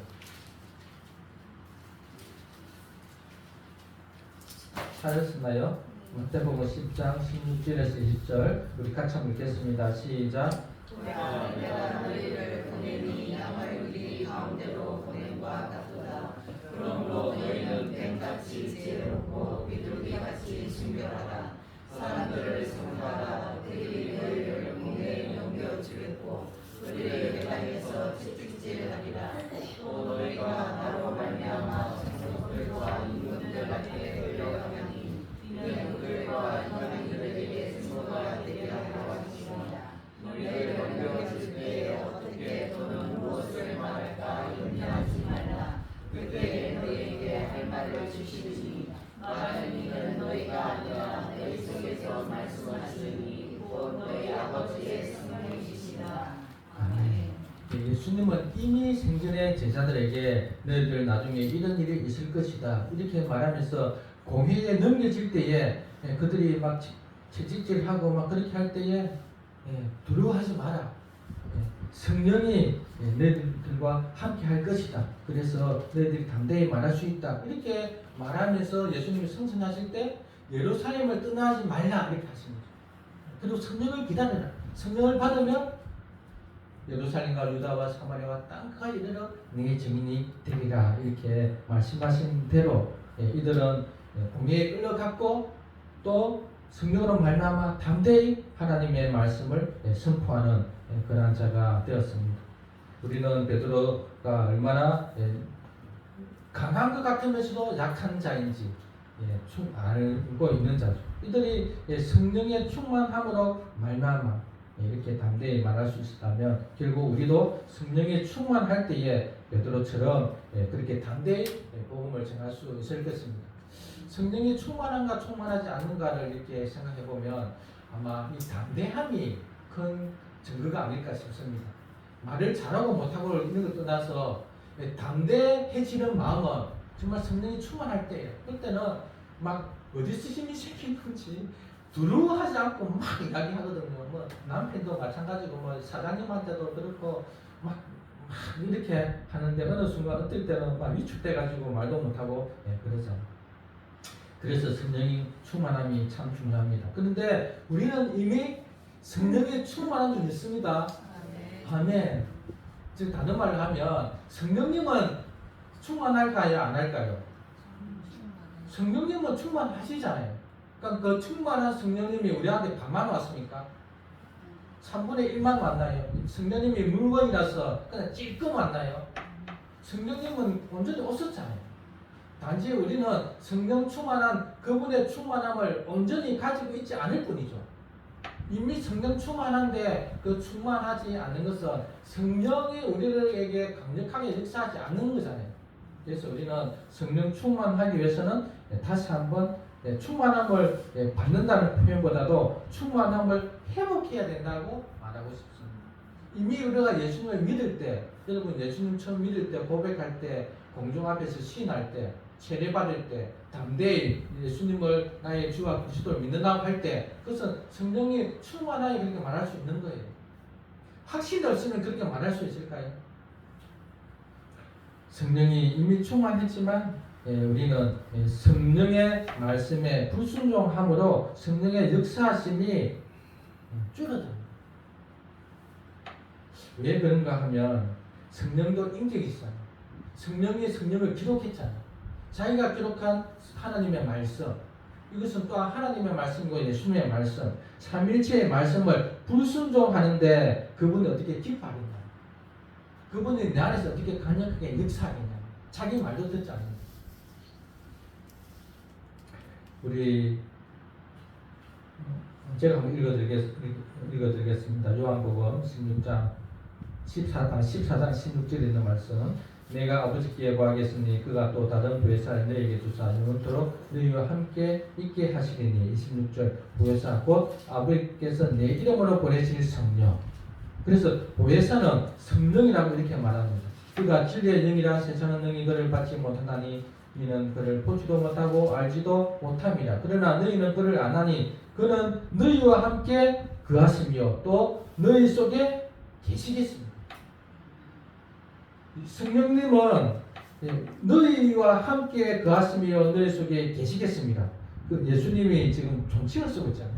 찾으셨나요? 마태복음 10장 16절에서 20절. 우리 같이 한번 읽겠습니다. 시작. 내가 너희를 보내니 양을 우리 가운데로 보낸과 같도다. 그러므로 너희는 뱀같이 지혜롭고 비둘기같이 순결하라. 사람들을 성하라. 그들이 너희를 공회에 넘겨주겠고 그들의 회당에서 채찍질하리라. 또 너희가 나로 말미암아 장로들과 임금들 앞에 끌려가니 이는 그들과 현장들에게 증거가 되게 하려 하시니라. 너희를 넘겨줄 때에 어떻게 또는 무엇을 말할까 염려하지 말라. 그때 너희에게 할 말을 주시리니 말하는 이는 너희가 아니라 너희 속에서 말씀하시니 곧 너희 아버지의 성령이시라. 아멘. 예수님은 이미 생전에 제자들에게 너희들 나중에 이런 일이 있을 것이다 이렇게 말하면서 공회에 넘겨질 때에 그들이 막 채찍질하고 막 그렇게 할 때에 두려워하지 마라. 성령이 너희들과 함께 할 것이다. 그래서 너희들이 담대히 말할 수 있다. 이렇게 말하면서 예수님이 승천하실 때 예루살렘을 떠나지 말라 이렇게 하십니다. 그리고 성령을 기다려라. 성령을 받으면 예루살렘과 유다와 사마리아와 땅까지 이르러 네 증인이 되리라 이렇게 말씀하신 대로 이들은 공회에 끌려갔고 또 성령으로 말미암아 담대히 하나님의 말씀을 선포하는 그러한 자가 되었습니다. 우리는 베드로가 얼마나 강한 것 같으면서도 약한 자인지 알고 있는 자죠. 이들이 성령의 충만함으로 말미암아 이렇게 담대히 말할 수 있었다면 결국 우리도 성령에 충만할 때에 베드로처럼 그렇게 담대히 복음을 전할 수 있을 것입니다. 성령이 충만한가 충만하지 않는가를 이렇게 생각해 보면 아마 이 담대함이 큰 증거가 아닐까 싶습니다. 말을 잘하고 못하고 이런 것 떠나서 담대해지는 마음은 정말 성령이 충만할 때예요. 그때는 막 어디서 힘이 생기는지 두려워하지 않고 막 이야기하거든요. 뭐 남편도 마찬가지고 뭐 사장님한테도 그렇고 막 이렇게 하는데 어느 순간 어떨 때는 막 위축돼가지고 말도 못하고 그러잖아요. 그래서 성령이 충만함이 참 중요합니다. 그런데 우리는 이미 성령의 충만한 줄 믿습니다. 아멘. 즉 다른 말로 하면 성령님은 충만할까요? 안 할까요? 성령님은 충만하시잖아요. 그러니까 그 충만한 성령님이 우리한테 반만 왔습니까? 3분의 1만 만나요. 성령님이 물건이라서 그냥 찔끔 만나요. 성령님은 온전히 오셨잖아요. 단지 우리는 성령 충만한 그분의 충만함을 온전히 가지고 있지 않을 뿐이죠. 이미 성령 충만한데 그 충만하지 않는 것은 성령이 우리에게 강력하게 역사하지 않는 거잖아요. 그래서 우리는 성령 충만하기 위해서는 다시 한번 충만함을 받는다는 표현보다도 충만함을 회복해야 된다고 말하고 싶습니다. 이미 우리가 예수님을 믿을 때, 여러분 예수님 처음 믿을 때, 고백할 때, 공중 앞에서 시인할 때, 세례받을 때, 담대히 예수님을 나의 주와 그리스도를 믿는다고 할 때, 그것은 성령이 충만하게 그렇게 말할 수 있는 거예요. 확신이 없으면 그렇게 말할 수 있을까요? 성령이 이미 충만했지만 우리는 성령의 말씀에 불순종함으로 성령의 역사하심이 줄어듭니다. 왜 그런가 하면 성령도 인격이 있어요. 성령이 성령을 기록했잖아요. 자기가 기록한 하나님의 말씀, 이것은 또한 하나님의 말씀이고 예수님의 말씀, 삼일체의 말씀을 불순종하는데 그분이 어떻게 기뻐하겠냐, 그분이 내 안에서 어떻게 강력하게 역사하겠냐, 자기 말도 듣지 않는다. 우리 제가 한번 읽어드리겠습니다. 요한복음 16장 14장 16절에 있는 말씀. 내가 아버지께 구하겠으니 그가 또 다른 보혜사를 너희에게 주사 영원토록 너희와 함께 있게 하시리니. 26절 보혜사 곧 아버지께서 내 이름으로 보내실 성령. 그래서 보혜사는 성령이라고 이렇게 말합니다. 그가 진리의 영이라 세상은 능히 그를 받지 못하나니 이는 그를 보지도 못하고 알지도 못함이라. 그러나 너희는 그를 아나니 그는 너희와 함께 거하시며 또 너희 속에 계시겠습니다. 성령님은 너희와 함께 거하시며 너희 속에 계시겠습니다. 그 예수님이 지금 종칭을 쓰고 있잖아요.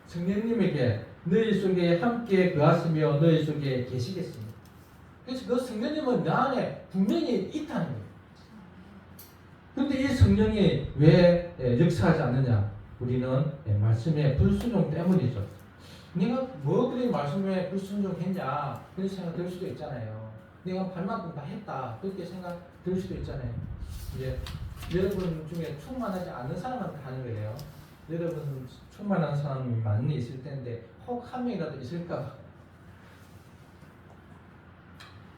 성령님에게 너희 속에 함께 거하시며 너희 속에 계시겠습니다. 그래서 그 성령님은 내 안에 분명히 있다는 거예요. 그런데 이 성령이 왜 역사하지 않느냐? 우리는 말씀의 불순종 때문이죠. 내가 뭐 그리 말씀에 불순종했냐? 그런 생각 들 수도 있잖아요. 내가 발만큼 다 했다. 그렇게 생각 들 수도 있잖아요. 이제 여러분 중에 충만하지 않는 사람한테 하는 거예요. 여러분 충만한 사람이 많이 있을 텐데 혹 한 명이라도 있을까?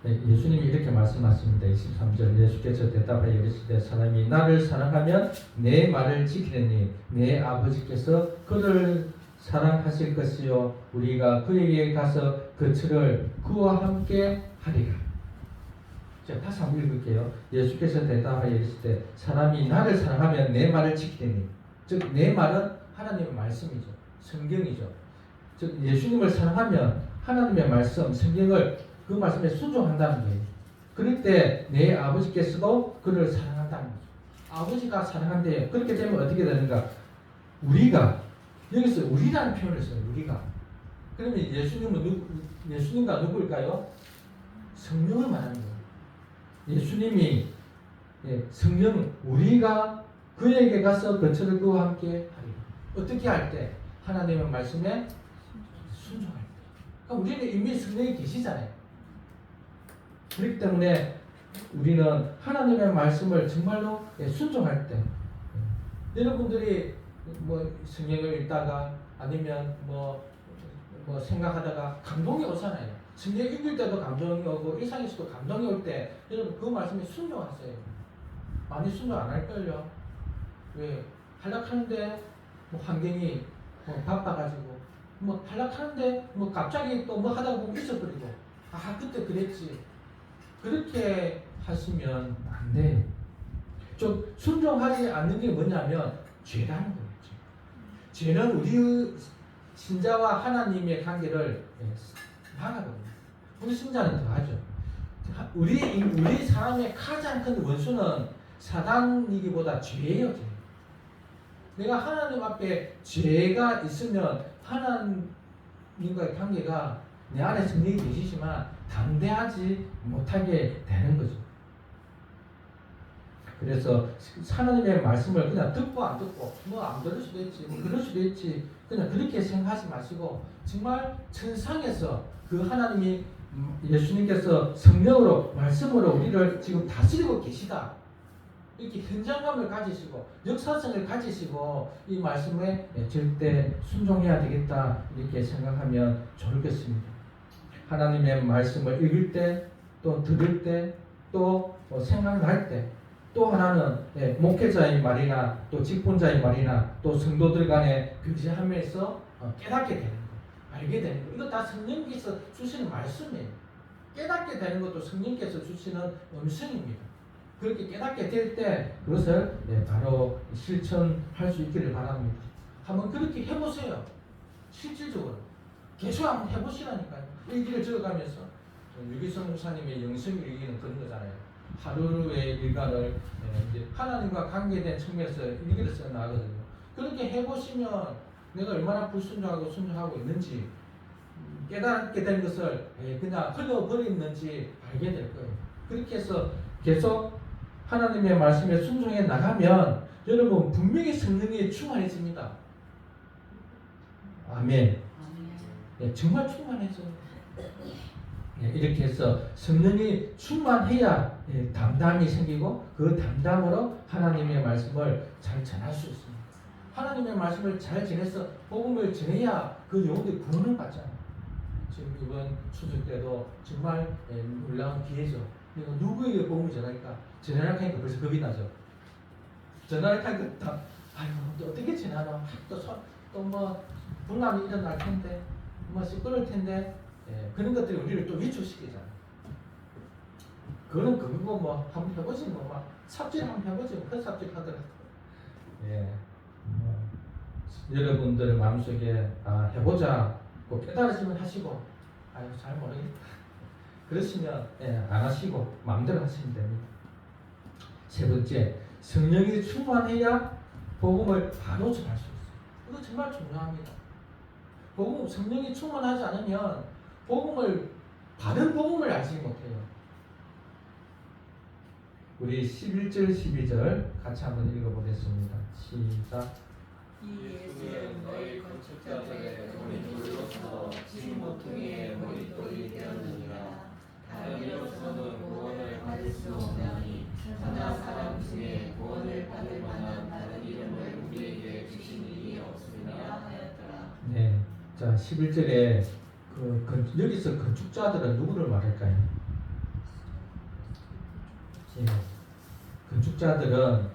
예수님이 이렇게 말씀하십니다. 23절 예수께서 대답하여 이르시되 사람이 나를 사랑하면 내 말을 지키리니 내 아버지께서 그를 사랑하실 것이요 우리가 그에게 가서 그들을 그와 함께 하리라. 자, 다시 한번 읽을게요. 예수께서 대답하여 이르시되 사람이 나를 사랑하면 내 말을 지키리니, 즉 내 말은 하나님의 말씀이죠. 성경이죠. 즉 예수님을 사랑하면 하나님의 말씀, 성경을 그 말씀에 순종한다는 거예요. 그럴 때 내 아버지께서도 그를 사랑한다는 거죠. 아버지가 사랑한대요. 그렇게 되면 어떻게 되는가? 우리가, 여기서 우리라는 표현을 써요. 우리가. 그러면 예수님과 누구일까요? 성령을 말하는 거예요. 예수님이 성령, 우리가 그에게 가서 거처를 그와 함께 하리라. 어떻게 할 때? 하나님의 말씀에 순종할 때. 그러니까 우리는 이미 성령이 계시잖아요. 그렇기 때문에 우리는 하나님의 말씀을 정말로 순종할 때, 여러분들이 뭐 성경을 읽다가 아니면 뭐 생각하다가 감동이 오잖아요. 성경 읽을 때도 감동이 오고 일상에서도 감동이 올 때 여러분 그 말씀에 순종하세요. 많이 순종 안 할걸요. 왜? 한락하는데 뭐 환경이 바빠가지고 뭐 한락하는데 뭐 갑자기 또 뭐 하다가 보면 잊어버리고 그때 그랬지. 그렇게 하시면 안 돼요. 좀 순종하지 않는 게 뭐냐면 죄라는 거죠. 죄는 우리 신자와 하나님의 관계를 막아버립니다. 불신자는 더하죠. 우리 사람의 가장 큰 원수는 사단이기보다 죄예요. 죄. 내가 하나님 앞에 죄가 있으면 하나님과의 관계가 내 안에 성령이 계시지만 담대하지 못하게 되는 거죠. 그래서 하나님의 말씀을 그냥 듣고 안 듣고 뭐 안 들을 수도 있지, 뭐 그럴 수도 있지, 그냥 그렇게 생각하지 마시고 정말 천상에서 그 하나님이 예수님께서 성령으로 말씀으로 우리를 지금 다스리고 계시다. 이렇게 현장감을 가지시고 역사성을 가지시고 이 말씀에 절대 순종해야 되겠다 이렇게 생각하면 좋겠습니다. 하나님의 말씀을 읽을 때, 또 들을 때, 또 생각날 때, 또 하나는 목회자의 말이나 또 직분자의 말이나 또 성도들 간에 교제하면서 깨닫게 되는 거, 알게 되는 거, 이거 다 성령께서 주시는 말씀이에요. 깨닫게 되는 것도 성령께서 주시는 음성입니다. 그렇게 깨닫게 될 때 그것을 바로 실천할 수 있기를 바랍니다. 한번 그렇게 해보세요. 실질적으로 계속 한번 해보시라니까요. 일기를 적어가면서 유기성 목사님의 영성일기는 그런 거잖아요. 하루의 일과를 이제 하나님과 관계된 측면에서 일기를 써 나가거든요. 그렇게 해보시면 내가 얼마나 불순종하고 순종하고 있는지 깨닫게 된 것을 그냥 흘려버렸는지 알게 될 거예요. 그렇게 해서 계속 하나님의 말씀에 순종해 나가면 여러분 분명히 성령이 충만해집니다. 아멘. 정말 충만해져요. 이렇게 해서 성령이 충만해야 담담이 생기고 그 담담으로 하나님의 말씀을 잘 전할 수 있습니다. 하나님의 말씀을 잘 전해서 복음을 전해야 그 영혼들이 구원을 받잖아요. 지금 이번 추석 때도 정말 놀라운 기회죠. 이거 누구에게 복음을 전할까? 전하려고 하니까 벌써 겁이 나죠. 전하려고 하니까 아이고 어떻게 전하나? 또 뭐 분란이 일어날 텐데 뭐 시끄러울 텐데 그런 것들이 우리를 또 위축시키잖아요. 그거는 그거고 뭐 한번 해보지 뭐 삽질 한번 해보지 뭐 삽질 하더라도 여러분들 마음속에 해보자 꼭 깨달으시면 하시고 아유 잘 모르겠다 그러시면 안 하시고 마음대로 하시면 됩니다. 세 번째, 성령이 충만해야 복음을 바로 전할 수 있어요. 이거 정말 중요합니다. 성령이 충만하지 않으면 바른 복음을 알지 못해요. 우리 11절 12절 같이 한번 읽어보겠습니다. 시작. 예수는 너희 건축자들의 머릿돌로서 진 모퉁이의 머릿돌이 되었느니라. 다른 이로서는 구원을 받을 수 없나니 천하 사람 중에 구원을 받을 만한 다른 이름을 우리에게 주신 이이 없으리라 하였더라. 네, 자 11절에 여기서 건축자들은 누구를 말할까요? 건축자들은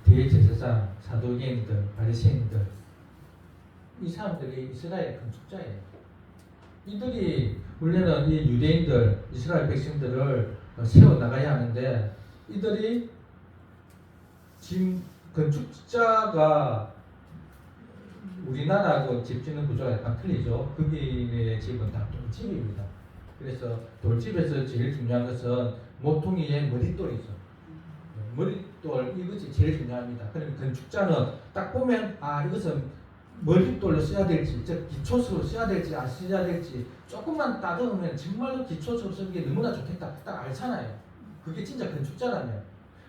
대제사장, 사도계인들, 바리새인들 이 사람들이 이스라엘 건축자예요. 이들이 원래는 이 유대인들, 이스라엘 백성들을 세워 나가야 하는데 이들이 지금 건축자가 우리나라하고 집 짓는 구조가 약간 틀리죠. 거기의 집은 다 돌집입니다. 그래서 돌집에서 제일 중요한 것은 모퉁이의 머릿돌이죠. 머릿돌 이것이 제일 중요합니다. 그러면 건축자는 딱 보면 이것은 머릿돌로 써야 될지, 즉 기초석으로 써야 될지 안 써야 될지 조금만 따져보면 정말로 기초석으로 쓰는 게 너무나 좋겠다 딱 알잖아요. 그게 진짜 건축자라면.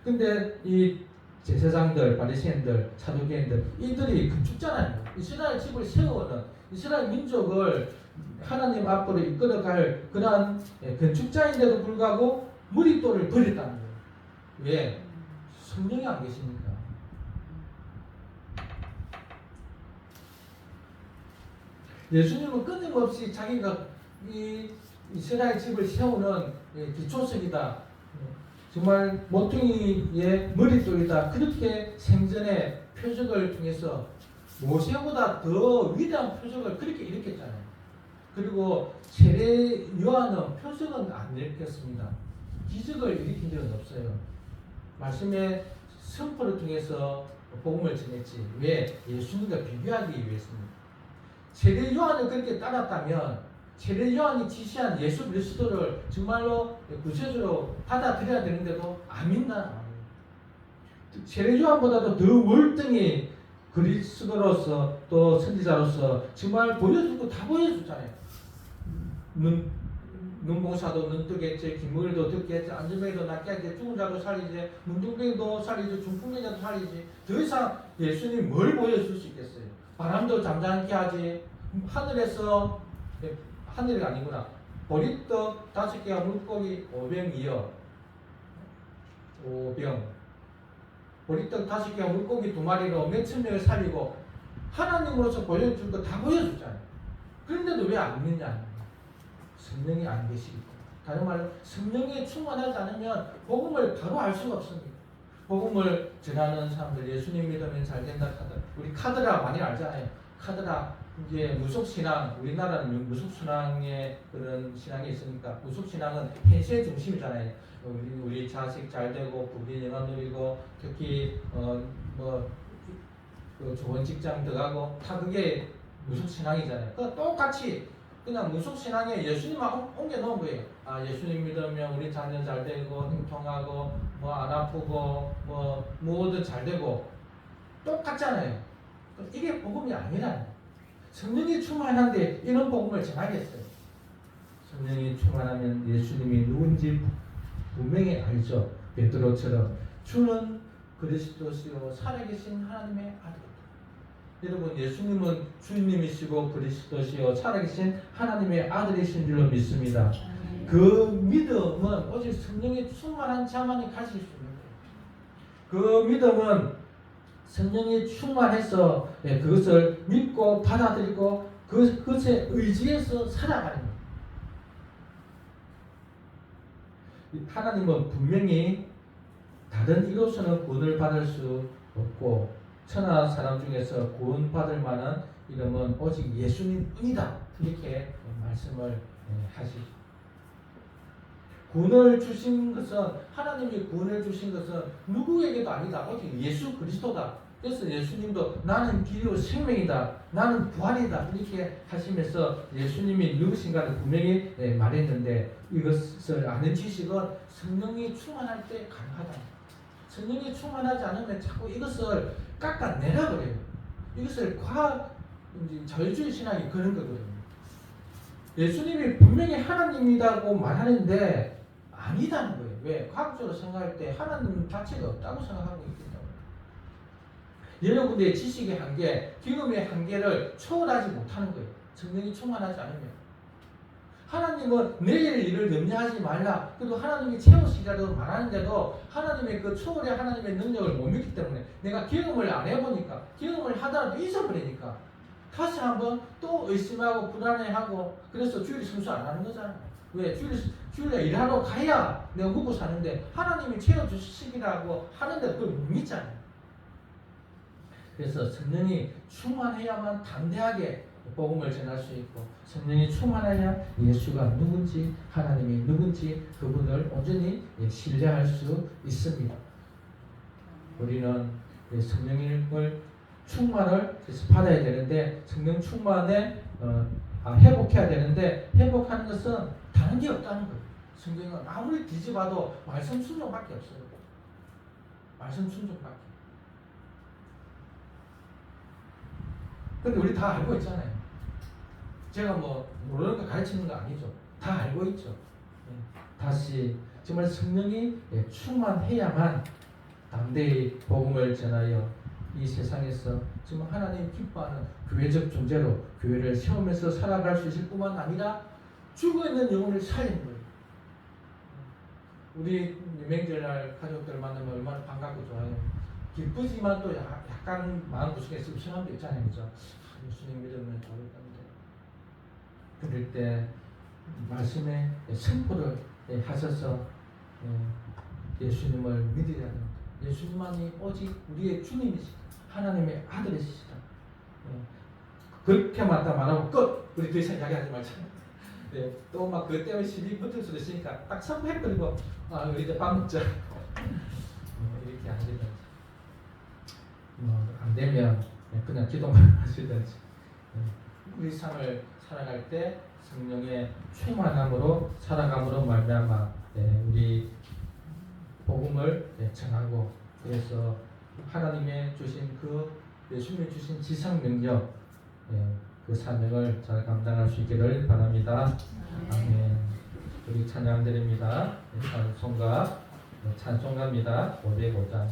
근데 이 제사장들, 바리새인들, 사두개인들 이들이 건축자라는 거예요. 이스라엘 집을 세우는 이스라엘 민족을 하나님 앞으로 이끌어갈 그러한 건축자인데도 불구하고 머릿돌을 버렸다는 거예요. 왜? 성령이 안 계십니까? 예수님은 끊임없이 자기가 이 이스라엘 집을 세우는 기초석이다. 정말 모퉁이의 머릿돌이다. 그렇게 생전에 표적을 통해서 모세보다 더 위대한 표적을 그렇게 일으켰잖아요. 그리고 세례 요한은 표적은 안 일으켰습니다. 기적을 일으킨 적은 없어요. 말씀의 선포를 통해서 복음을 전했지. 왜? 예수님과 비교하기 위해서입니다. 세례 요한을 그렇게 따랐다면 세례 요한이 지시한 예수 그리스도를 정말로 구세주로 받아들여야 되는데도 안 믿나? 세례 요한보다도 더 월등히 그리스도로서 또 선지자로서 정말 보여주고 다 보여줬잖아요. 눈봉사도 눈뜨겠지, 기물도 듣겠지, 안전뱅이도 낫겠지, 죽은 자도 살리지, 문둥뱅이도 살리지, 중풍병자도 살리지. 더 이상 예수님 뭘 보여줄 수 있겠어요? 바람도 잠잠케 하지. 하늘에서, 하늘이 아니구나. 보리떡 5개와 물고기 5병이요. 5병. 보리떡 5개와 물고기 2마리로 몇천 명을 살리고 하나님으로서 보여줄 거 다 보여주잖아요. 그런데도 왜 안 믿느냐? 성령이 안 계시기 때문에. 다른 말로 성령에 충만하지 않으면 복음을 바로 알 수가 없습니다. 복음을 전하는 사람들, 예수님 믿으면 잘 된다 카드. 우리 카드라 많이 알잖아요. 카드라 이제 무속신앙, 우리나라는 무속신앙의 그런 신앙이 있으니까 무속신앙은 펜시의 중심이잖아요. 우리 자식 잘 되고 부귀 영화 누리고 특히 그 좋은 직장 들어가고 다 그게 무속신앙이잖아요. 그 똑같이 그냥 무속신앙에 예수님만 옮겨놓은 거예요. 아, 예수님 믿으면 우리 자녀 잘 되고 형통하고 뭐 안 아프고 뭐 뭐든 잘 되고 똑같잖아요. 이게 복음이 아니라는 거예요. 성령이 충만한데 이런 복음을 전하겠어요. 성령이 충만하면 예수님이 누군지 분명히 알죠. 베드로처럼 주는 그리스도시요 살아계신 하나님의 아들이다. 여러분, 예수님은 주님이시고 그리스도시요 살아계신 하나님의 아들이신 줄로 믿습니다. 그 믿음은 오직 성령이 충만한 자만이 가질 수 있는 거예요. 그 믿음은 성령이 충만해서 그것을 믿고 받아들이고 그것에 의지해서 살아가는 거예요. 하나님은 분명히 다른 이로서는 구원을 받을 수 없고 천하 사람 중에서 구원받을 만한 이름은 오직 예수님뿐이다. 이렇게 말씀을 하시죠. 구원을 주신 것은 하나님이 구원을 주신 것은 누구에게도 아니다. 오직 예수 그리스도다. 그래서 예수님도 나는 길이요 생명이다. 나는 부활이다. 이렇게 하시면서 예수님이 누구신가를 분명히 말했는데 이것을 아는 지식은 성령이 충만할 때 가능하다. 성령이 충만하지 않으면 자꾸 이것을 깎아내라 그래요. 이것을 자유주의 신앙이 그런 거거든요. 예수님이 분명히 하나님이라고 말하는데 아니다는 거예요. 왜? 과학적으로 생각할 때 하나님 자체가 없다고 생각하고 있기 때문에. 여러분들의 지식의 한계, 경험의 한계를 초월하지 못하는 거예요. 성령이 충만하지 않으면. 하나님은 내일 일을 염려하지 말라. 그래도 하나님이 채우시라고 말하는데도 하나님의 그 초월의 하나님의 능력을 못 믿기 때문에 내가 경험을 안 해보니까 경험을 하더라도 잊어버리니까 다시 한번 또 의심하고 불안해하고 그래서 주일 순수 안 하는 거잖아요. 왜? 주일에 일하러 가야 내가 먹고 사는데 하나님이 채워주시기라고 하는데 그걸 못 믿잖아요. 그래서 성령이 충만해야만 담대하게 복음을 전할 수 있고 성령이 충만해야 예수가 누군지 하나님이 누군지 그분을 온전히 신뢰할 수 있습니다. 우리는 성령을 충만을 받아야 되는데 성령 충만에 회복해야 되는데 회복하는 것은 다른 게 없다는 거예요. 성경은 아무리 뒤집어도 말씀 순종밖에 없어요. 말씀 순종밖에. 근데 우리 다 알고 있잖아요. 제가 뭐 모르는 거 가르치는 거 아니죠. 다 알고 있죠. 다시 정말 성령이 충만해야만 담대히 복음을 전하여 이 세상에서 정말 하나님 기뻐하는 교회적 존재로 교회를 세우면서 살아갈 수 있을 뿐만 아니라 죽어있는 영혼을 살리는 거예요. 우리 명절날 가족들 만나면 얼마나 반갑고 좋아요. 기쁘지만 또 약간 마음구석에 씁쓸함도 있잖아요. 그죠? 예수님 믿으면 좋을 건데. 그럴 때 말씀에 선포를 하셔서 예수님을 믿어야 됩니다. 예수님만이 오직 우리의 주님이시다. 하나님의 아들이시다. 그렇게만 다 말하고 끝! 우리 더 이상 이야기하지 말자. 또 막 그 때문에 시비 붙을 수도 있으니까 딱 선포해버리고 우리 이제 밥 먹자. 이렇게 안 되든지 안 되면 그냥 기도만 하시든지 우리 삶을 살아갈 때 성령의 충만함으로 살아감으로 말미암아 우리 복음을 전하고 그래서 하나님의 주신 그 예수님이 주신 지상 명령 그 사명을 잘 감당할 수 있기를 바랍니다. 아멘. 우리 찬양 드립니다. 찬송가입니다. 505장.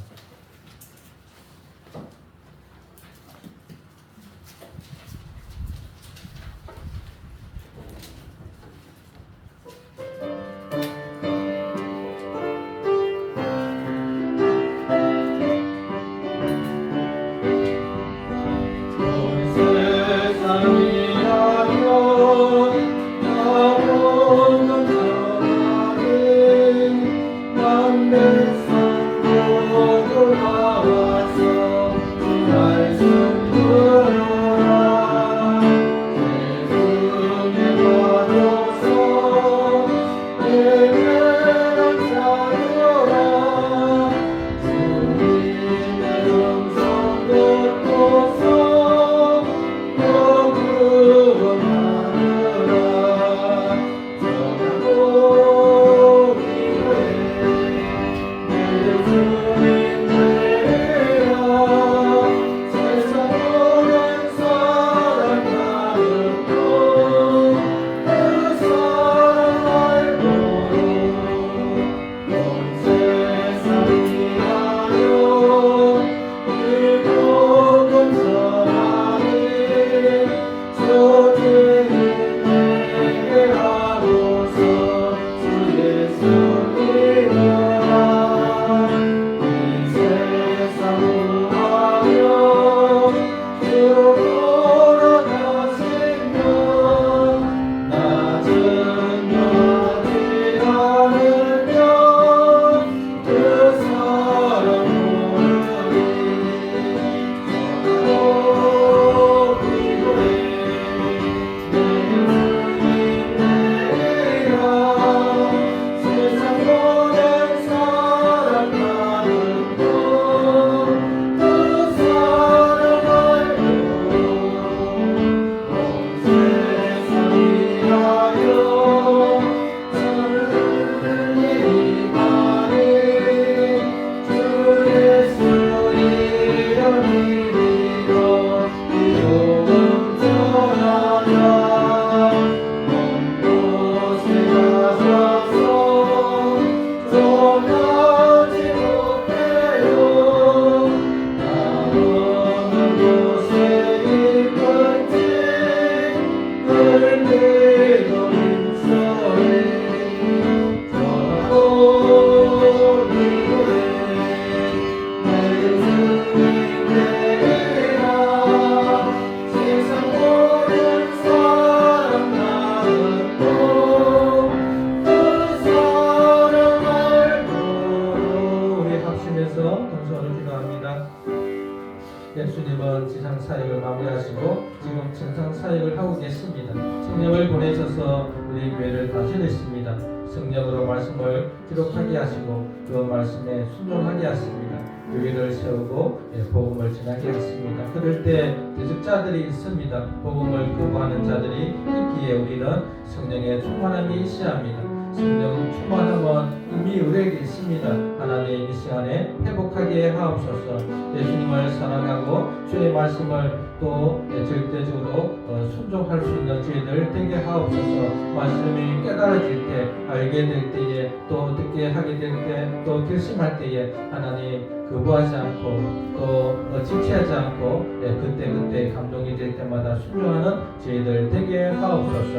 예수님은 지상 사역을 마무리하시고 지금 천상 사역을 하고 계십니다. 성령을 보내셔서 우리 교회를 다스리십니다. 성령으로 말씀을 기록하게 하시고 그 말씀에 순종하게 하십니다. 교회를 세우고 복음을 전하게 하십니다. 그럴 때 대적자들이 있습니다. 복음을 거부하는 자들이 있기에 우리는 성령의 충만함이 있어야 합니다. 성령 충만함은 이미 우리에게 있습니다. 하나님 이 시간에 회복하게 하옵소서. 예수님을 사랑하고 주의 말씀을 또 절대적으로 순종할 수 있는 저희들 되게 하옵소서. 말씀이 깨달아질 때, 알게 될 때에, 또 듣게 하게 될 때, 또 결심할 때에 하나님 거부하지 않고 또 지체하지 않고 그때 감동이 될 때마다 순종하는 저희들 되게 하옵소서.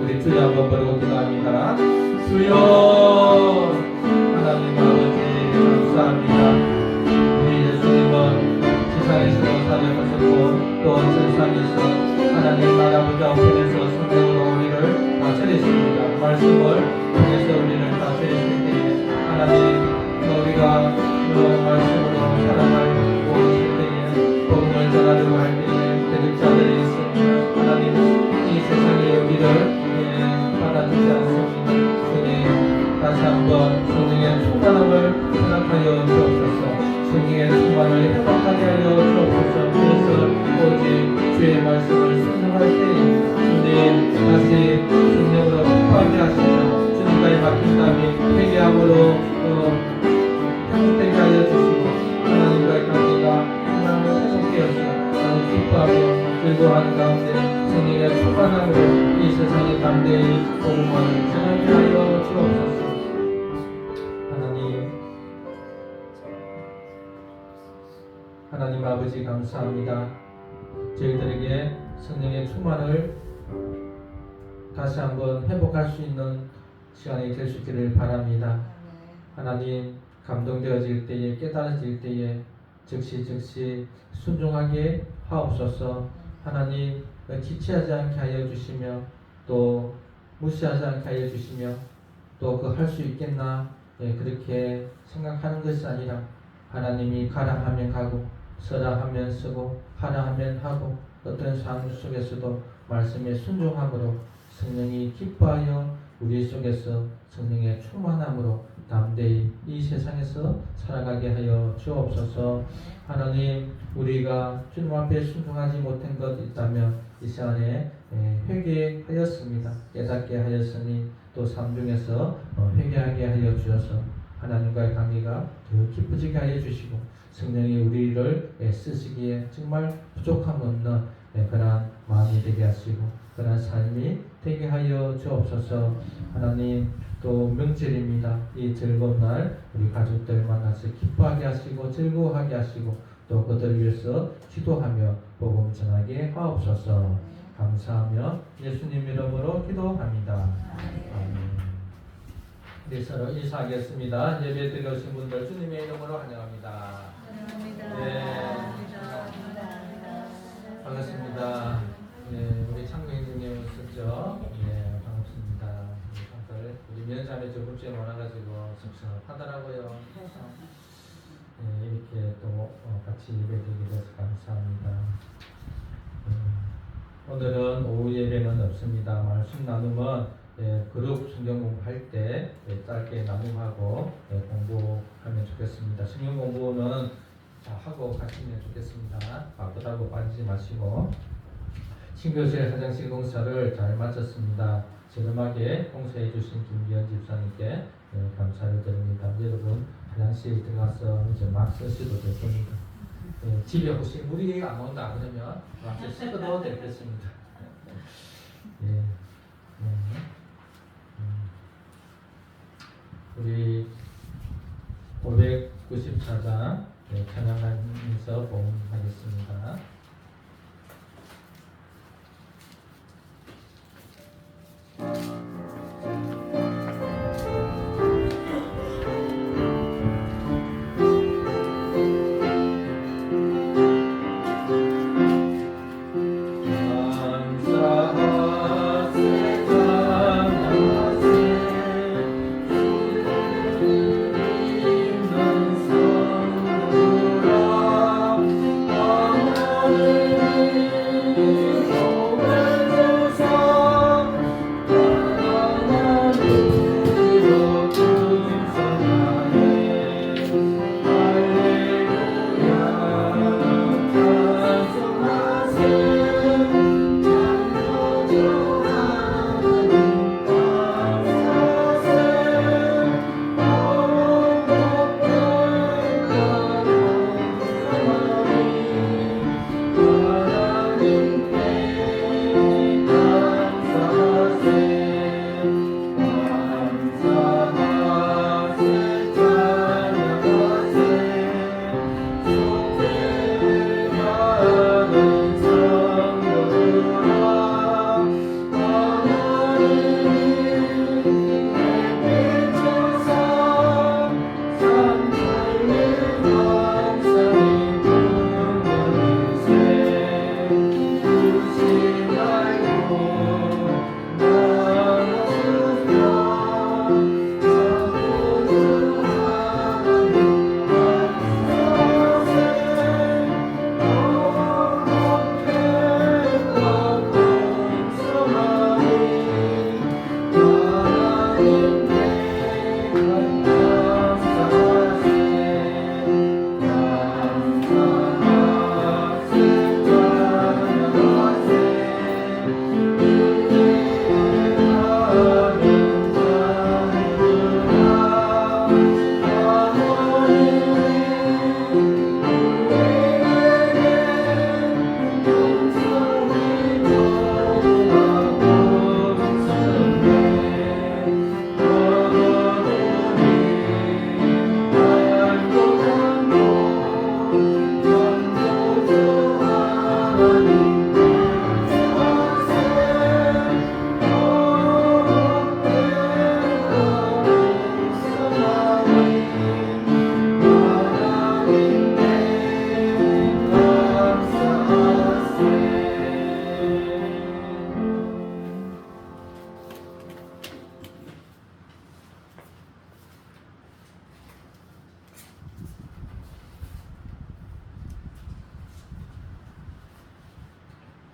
우리 주여 한번 부르고 기도합니다. 주여 하나님 아버지 감사합니다. 우리 예수님은 지상에서도 사역하셨고 또 세상에서 하나님 나라 보좌 우편에서 성령으로 우리를 다스리십니다. 말씀을 통해서 우리를 다스리실 때에 하나님 우리가 그 말씀으로 살아가고 있을 때에 복음을 전하려고 할 때에 대적자들이 있으니 하나님 이 세상에 우리를 받아주지 않습니다. 다시 한번 성령의 충만함을 생각하여 주옵소서. 성령의 충만을 회복하게 하여 주옵소서. 그래서 오직 주의 말씀을 순종할 때에 주님 다시 성령으로 회복하게 하시며 주님과의 맡긴 다음에 회개함으로 회복되게 하여 주시고 하나님과의 관계가 하나님을 회복되어서 나는 기뻐하며 즐거워하는 가운데 성령의 충만함으로 이 세상에 담대히 복음을 전하게 하여 아버지 감사합니다. 저희들에게 성령의 충만을 다시 한번 회복할 수 있는 시간이 될 수 있기를 바랍니다. 하나님, 감동되어질 때에, 깨달아질 때에 즉시 순종하게 하옵소서. 하나님, 지체하지 않게 하여 주시며 또 무시하지 않게 하여 주시며 또 그 할 수 있겠나 그렇게 생각하는 것이 아니라 하나님이 가라 하면 가고 서라 하면 서고 하라 하면 하고 어떤 상황 속에서도 말씀에 순종함으로 성령이 기뻐하여 우리 속에서 성령의 충만함으로 담대히 이 세상에서 살아가게 하여 주옵소서. 하나님, 우리가 주님 앞에 순종하지 못한 것 있다면 이 시간에 회개하였습니다. 깨닫게 하였으니 또 삶 중에서 회개하게 하여 주셔서 하나님과의 관계가 더 깊어지게 하여 주시고 성령이 우리를 쓰시기에 정말 부족함 없는 그러한 마음이 되게 하시고 그러한 삶이 되게 하여 주옵소서. 하나님, 또 명절입니다. 이 즐거운 날 우리 가족들 만나서 기뻐하게 하시고 즐거워하게 하시고 또 그들을 위해서 기도하며 복음 전하게 하옵소서. 감사하며 예수님 이름으로 기도합니다. 아멘. 네, 서로 인사하겠습니다. 예배 드려 오신 분들 주님의 이름으로 환영합니다. 네, 반갑습니다. 네, 우리 창구인님 오셨죠? 네, 반갑습니다. 우리 면담에 저번 주에 많아가지고 섭섭하더라고요. 네, 이렇게 또 같이 예배 드리게 돼서 감사합니다. 오늘은 오후 예배는 없습니다. 말씀 나눔은 그룹 성경 공부할 때 짧게 나눔하고 공부하면 좋겠습니다. 성경 공부는 하고 가시면 좋겠습니다. 바쁘다고 빠지지 마시고 신교실 화장실 공사를 잘 마쳤습니다. 저렴하게 공사해 주신 김기현 집사님께 감사를 드립니다. 여러분 화장실 들어가서 이제 막 쓰셔도 될 겁니다. 집에 혹시 물이 안 나온다 그러면 막 쓰셔도 되겠습니다. 예. 우리 594장 찬양하면서 봉헌하겠습니다. 아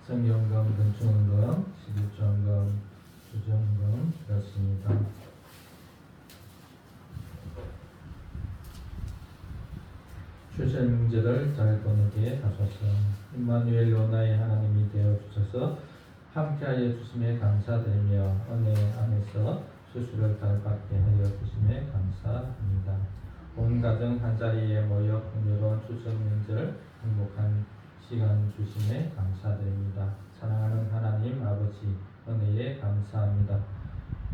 성경금, 건축원금, 11조원금, 주정금 그렇습니다. 출생 문제를 잘 보내게 하소서. 임마누엘 로나의 하나님이 되어 주셔서 함께하여 주심에 감사드리며 은혜 안에서 수술을 잘 받게 하여 주심에 감사합니다. 온 가정 한자리에 모여 풍요로운 추석 명절 행복한 시간 주심에 감사드립니다. 사랑하는 하나님 아버지 은혜에 감사합니다.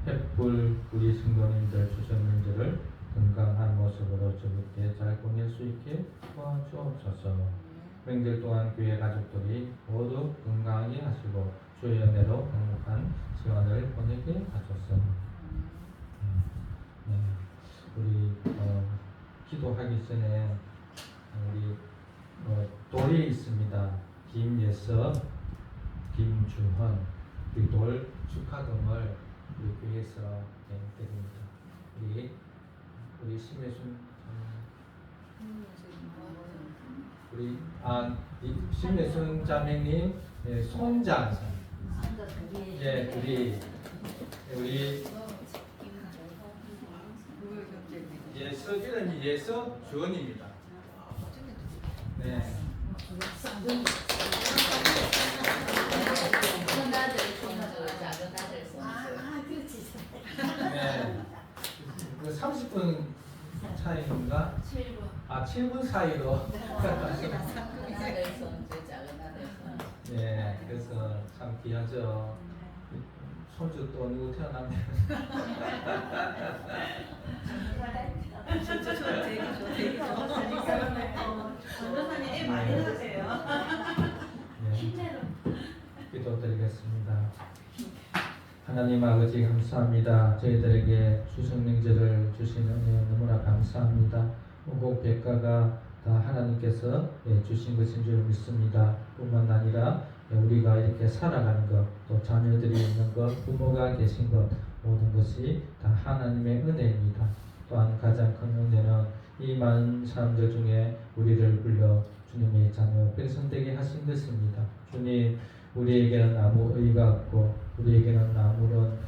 횃불 우리 성도님들 추석 명절을 건강한 모습으로 즐겁게 잘 보낼 수 있게 도와주옵소서. 명절 동안 교회 가족들이 모두 건강하게 하시고 주의 은혜로 행복한 시간을 보내게 하소서. 네. 우리 기도하기 전에 우리 돌이 있습니다. 김예서, 김주헌 이 돌 축하금을 우리 교회에서 드립니다. 우리 심혜순 우리 심혜순 자매님 손자 우리 예서 이름이 예서 주원입니다. 네. 네. 30분 차이인가? 7분. 7분 사이로. 네, 그래서 참 귀하죠. 손주 또 누구 태어나면. 되게 좋았으니까. 전도사님 애 많이 낳으세요. 기도드리겠습니다. 하나님 아버지 감사합니다. 저희들에게 추석명절을 주시는 은혜 너무나 감사합니다. 오곡 백가가 다 하나님께서 주신 것인 줄 믿습니다. 뿐만 아니라 우리가 이렇게 살아가는 것, 또 자녀들이 있는 것, 부모가 계신 것, 모든 것이 다 하나님의 은혜입니다. 또한 가장 큰 은혜는 이 많은 사람들 중에 우리를 불러 주님의 자녀 백성되게 하신 것입니다. 주님, 우리에게는 아무 의의가 없고 우리에게는 아무런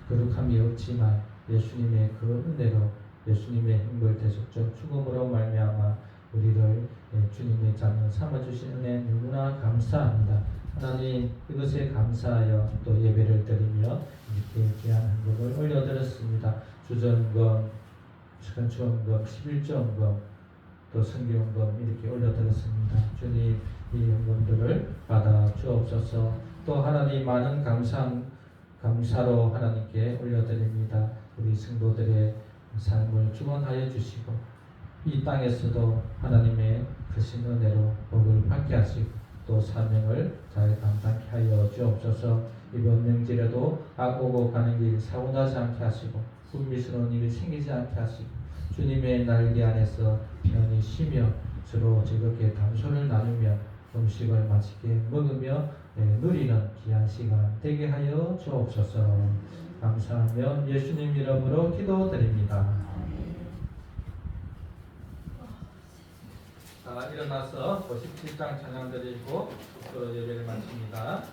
거룩함이 없지만 예수님의 그 은혜로 예수님의 행벌대속적 죽음으로 말미암아 우리를 주님의 자녀 삼아주신 은혜 너무나 감사합니다. 하나님, 이것에 감사하여 또 예배를 드리며 이렇게 귀한 헌금을 올려드렸습니다. 주전금, 건축원금, 11조원금, 또 성경금 이렇게 올려드렸습니다. 주님, 이 헌금들을 받아 주옵소서. 또 하나님, 많은 감사로 하나님께 올려드립니다. 우리 성도들의 삶을 축원하여 주시고 이 땅에서도 하나님의 크신 은혜로 복을 받게 하시고 또 사명을 잘 감당케 하여 주옵소서. 이번 명절에도 오고 가는 길 사고나지 않게 하시고 불미스러운 일이 생기지 않게 하시고 주님의 날개 안에서 편히 쉬며 서로 즐겁게 담소를 나누며 음식을 맛있게 먹으며 누리는 귀한 시간 되게 하여 주옵소서. 감사하며 예수님 이름으로 기도드립니다. 자, 일어나서 57장 찬양 드리고 또 예배를 마칩니다.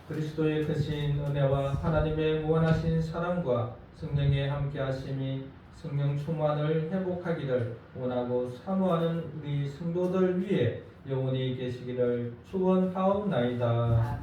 그리스도의 크신 은혜와 하나님의 무한하신 사랑과 성령의 함께하심이 성령 충만을 회복하기를 원하고 사모하는 우리 성도들 위해 영원히 계시기를 축원하옵나이다.